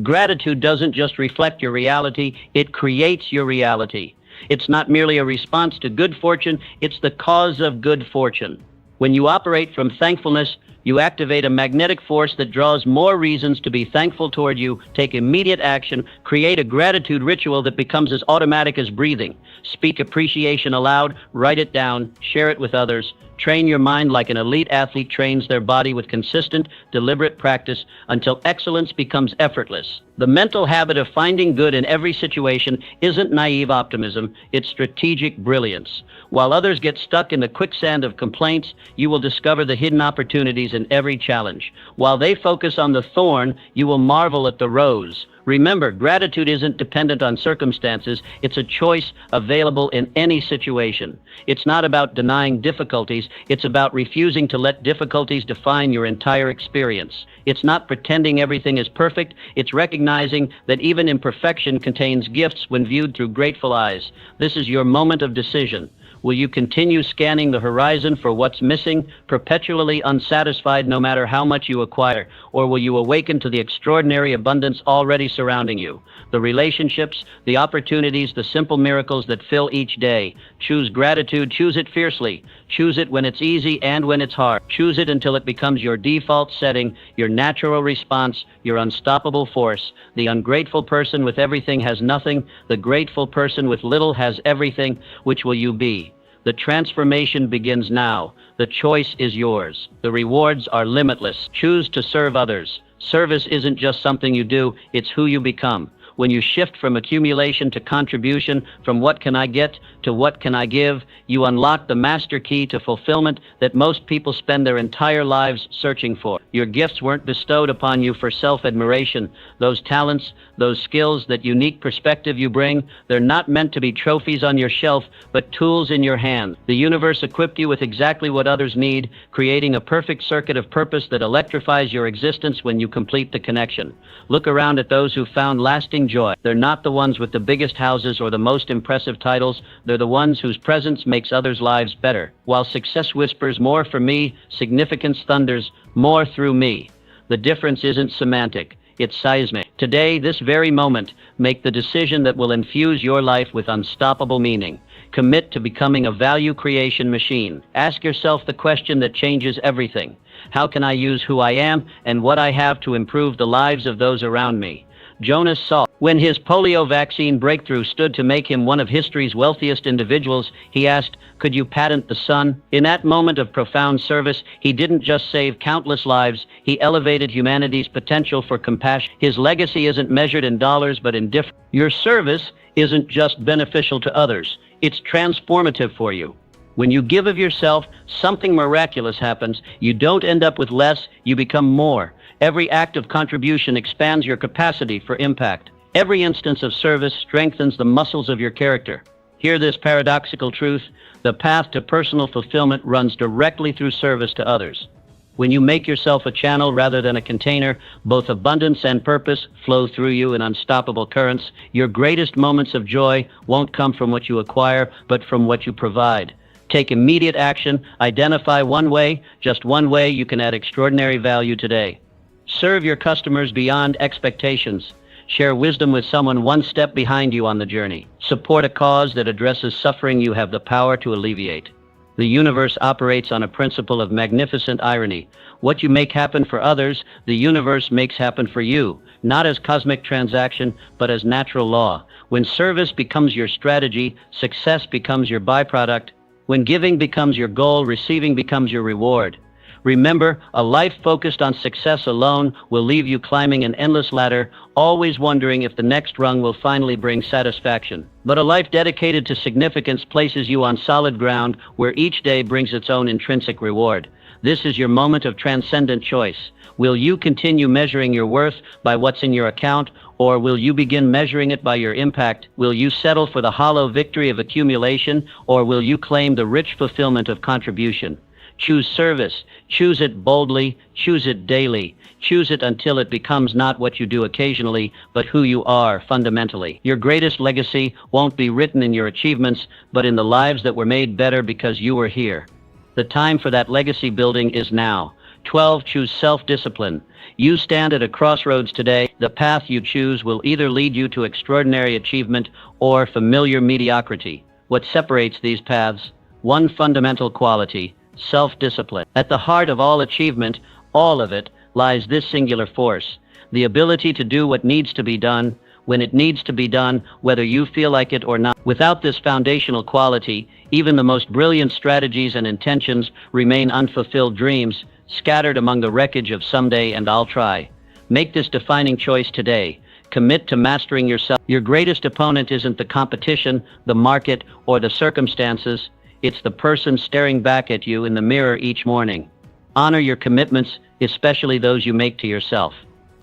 Gratitude doesn't just reflect your reality, it creates your reality. It's not merely a response to good fortune, it's the cause of good fortune. When you operate from thankfulness, you activate a magnetic force that draws more reasons to be thankful toward you. Take immediate action. Create a gratitude ritual that becomes as automatic as breathing. Speak appreciation aloud. Write it down. Share it with others. Train your mind like an elite athlete trains their body with consistent, deliberate practice until excellence becomes effortless. The mental habit of finding good in every situation isn't naive optimism, it's strategic brilliance. While others get stuck in the quicksand of complaints, you will discover the hidden opportunities in every challenge. While they focus on the thorn, you will marvel at the rose. Remember, gratitude isn't dependent on circumstances. It's a choice available in any situation. It's not about denying difficulties. It's about refusing to let difficulties define your entire experience. It's not pretending everything is perfect. It's recognizing that even imperfection contains gifts when viewed through grateful eyes. This is your moment of decision. Will you continue scanning the horizon for what's missing, perpetually unsatisfied no matter how much you acquire? Or will you awaken to the extraordinary abundance already surrounding you? The relationships, the opportunities, the simple miracles that fill each day. Choose gratitude, choose it fiercely. Choose it when it's easy and when it's hard. Choose it until it becomes your default setting, your natural response, your unstoppable force. The ungrateful person with everything has nothing. The grateful person with little has everything. Which will you be? The transformation begins now. The choice is yours. The rewards are limitless. Choose to serve others. Service isn't just something you do, it's who you become. When you shift from accumulation to contribution, from what can I get to what can I give, you unlock the master key to fulfillment that most people spend their entire lives searching for. Your gifts weren't bestowed upon you for self-admiration. Those talents, those skills, that unique perspective you bring, they're not meant to be trophies on your shelf, but tools in your hand. The universe equipped you with exactly what others need, creating a perfect circuit of purpose that electrifies your existence when you complete the connection. Look around at those who found lasting joy. They're not the ones with the biggest houses or the most impressive titles. They're the ones whose presence makes others' lives better. While success whispers more for me, significance thunders more through me. The difference isn't semantic, it's seismic. Today, this very moment, make the decision that will infuse your life with unstoppable meaning. Commit to becoming a value creation machine. Ask yourself the question that changes everything. How can I use who I am and what I have to improve the lives of those around me? Jonas Salk, when his polio vaccine breakthrough stood to make him one of history's wealthiest individuals, he asked, "Could you patent the sun?" In that moment of profound service, he didn't just save countless lives, he elevated humanity's potential for compassion. His legacy isn't measured in dollars, but in difference. Your service isn't just beneficial to others, it's transformative for you. When you give of yourself, something miraculous happens. You don't end up with less, you become more. Every act of contribution expands your capacity for impact. Every instance of service strengthens the muscles of your character. Hear this paradoxical truth: the path to personal fulfillment runs directly through service to others. When you make yourself a channel rather than a container, both abundance and purpose flow through you in unstoppable currents. Your greatest moments of joy won't come from what you acquire, but from what you provide. Take immediate action. Identify one way, just one way you can add extraordinary value today. Serve your customers beyond expectations. Share wisdom with someone one step behind you on the journey. Support a cause that addresses suffering you have the power to alleviate. The universe operates on a principle of magnificent irony. What you make happen for others, the universe makes happen for you, not as cosmic transaction, but as natural law. When service becomes your strategy, success becomes your byproduct. When giving becomes your goal, receiving becomes your reward. Remember, a life focused on success alone will leave you climbing an endless ladder, always wondering if the next rung will finally bring satisfaction. But a life dedicated to significance places you on solid ground where each day brings its own intrinsic reward. This is your moment of transcendent choice. Will you continue measuring your worth by what's in your account, or will you begin measuring it by your impact? Will you settle for the hollow victory of accumulation, or will you claim the rich fulfillment of contribution? Choose service. Choose it boldly. Choose it daily. Choose it until it becomes not what you do occasionally, but who you are fundamentally. Your greatest legacy won't be written in your achievements, but in the lives that were made better because you were here. The time for that legacy building is now. 12. Choose self-discipline. You stand at a crossroads today. The path you choose will either lead you to extraordinary achievement or familiar mediocrity. What separates these paths? One fundamental quality: self-discipline. At the heart of all achievement, all of it, lies this singular force: the ability to do what needs to be done, when it needs to be done, whether you feel like it or not. Without this foundational quality, even the most brilliant strategies and intentions remain unfulfilled dreams, scattered among the wreckage of someday and I'll try. Make this defining choice today. Commit to mastering yourself. Your greatest opponent isn't the competition, the market, or the circumstances. It's the person staring back at you in the mirror each morning. Honor your commitments, especially those you make to yourself.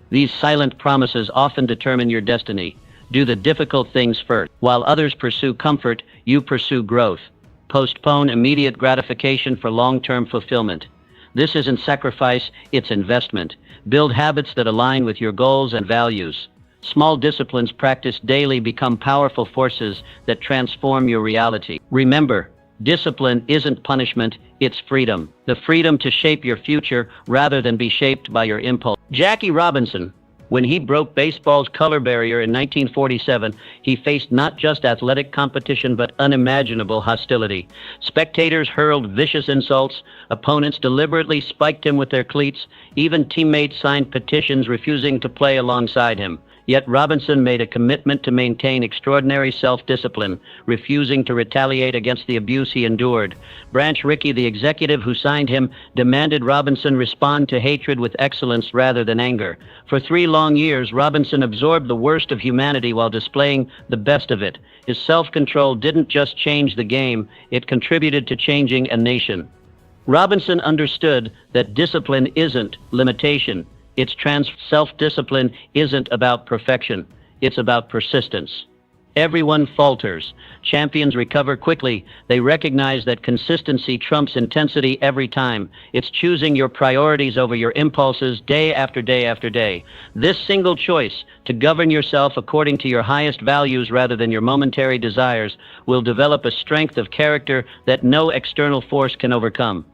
These silent promises often determine your destiny. Do the difficult things first. While others pursue comfort, you pursue growth. Postpone immediate gratification for long-term fulfillment. This isn't sacrifice, it's investment. Build habits that align with your goals and values. Small disciplines practiced daily become powerful forces that transform your reality. Remember, discipline isn't punishment, it's freedom. The freedom to shape your future rather than be shaped by your impulse. Jackie Robinson, when he broke baseball's color barrier in 1947, he faced not just athletic competition but unimaginable hostility. Spectators hurled vicious insults, opponents deliberately spiked him with their cleats, even teammates signed petitions refusing to play alongside him. Yet Robinson made a commitment to maintain extraordinary self-discipline, refusing to retaliate against the abuse he endured. Branch Rickey, the executive who signed him, demanded Robinson respond to hatred with excellence rather than anger. For 3 long years, Robinson absorbed the worst of humanity while displaying the best of it. His self-control didn't just change the game, it contributed to changing a nation. Robinson understood that discipline isn't limitation. Self-discipline isn't about perfection, it's about persistence. Everyone falters. Champions recover quickly. They recognize that consistency trumps intensity every time. It's choosing your priorities over your impulses day after day after day. This single choice, to govern yourself according to your highest values rather than your momentary desires, will develop a strength of character that no external force can overcome.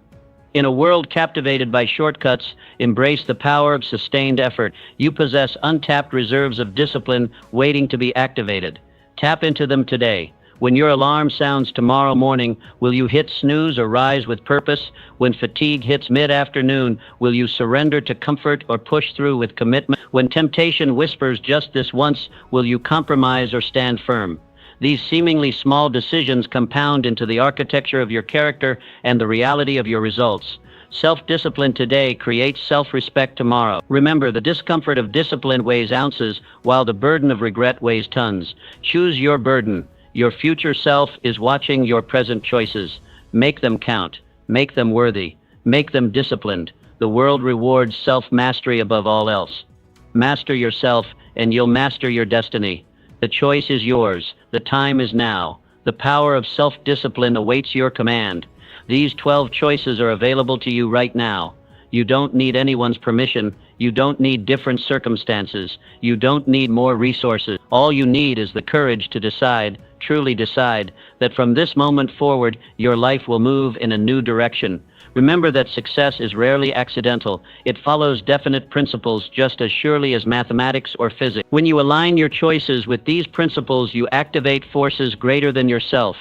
In a world captivated by shortcuts, embrace the power of sustained effort. You possess untapped reserves of discipline waiting to be activated. Tap into them today. When your alarm sounds tomorrow morning, will you hit snooze or rise with purpose? When fatigue hits mid-afternoon, will you surrender to comfort or push through with commitment? When temptation whispers just this once, will you compromise or stand firm? These seemingly small decisions compound into the architecture of your character and the reality of your results. Self-discipline today creates self-respect tomorrow. Remember, the discomfort of discipline weighs ounces, while the burden of regret weighs tons. Choose your burden. Your future self is watching your present choices. Make them count. Make them worthy. Make them disciplined. The world rewards self-mastery above all else. Master yourself, and you'll master your destiny. The choice is yours. The time is now. The power of self-discipline awaits your command. These 12 choices are available to you right now. You don't need anyone's permission. You don't need different circumstances. You don't need more resources. All you need is the courage to decide, truly decide, that from this moment forward, your life will move in a new direction. Remember that success is rarely accidental. It follows definite principles just as surely as mathematics or physics. When you align your choices with these principles, you activate forces greater than yourself.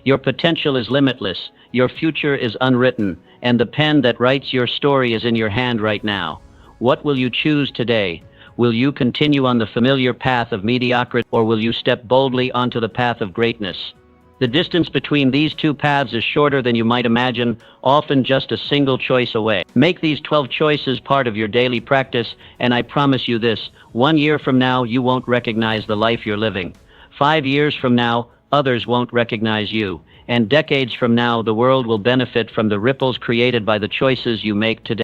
Your potential is limitless. Your future is unwritten, and the pen that writes your story is in your hand right now. What will you choose today? Will you continue on the familiar path of mediocrity, or will you step boldly onto the path of greatness? The distance between these two paths is shorter than you might imagine, often just a single choice away. Make these 12 choices part of your daily practice, and I promise you this, 1 year from now, you won't recognize the life you're living. 5 years from now, others won't recognize you. And decades from now, the world will benefit from the ripples created by the choices you make today.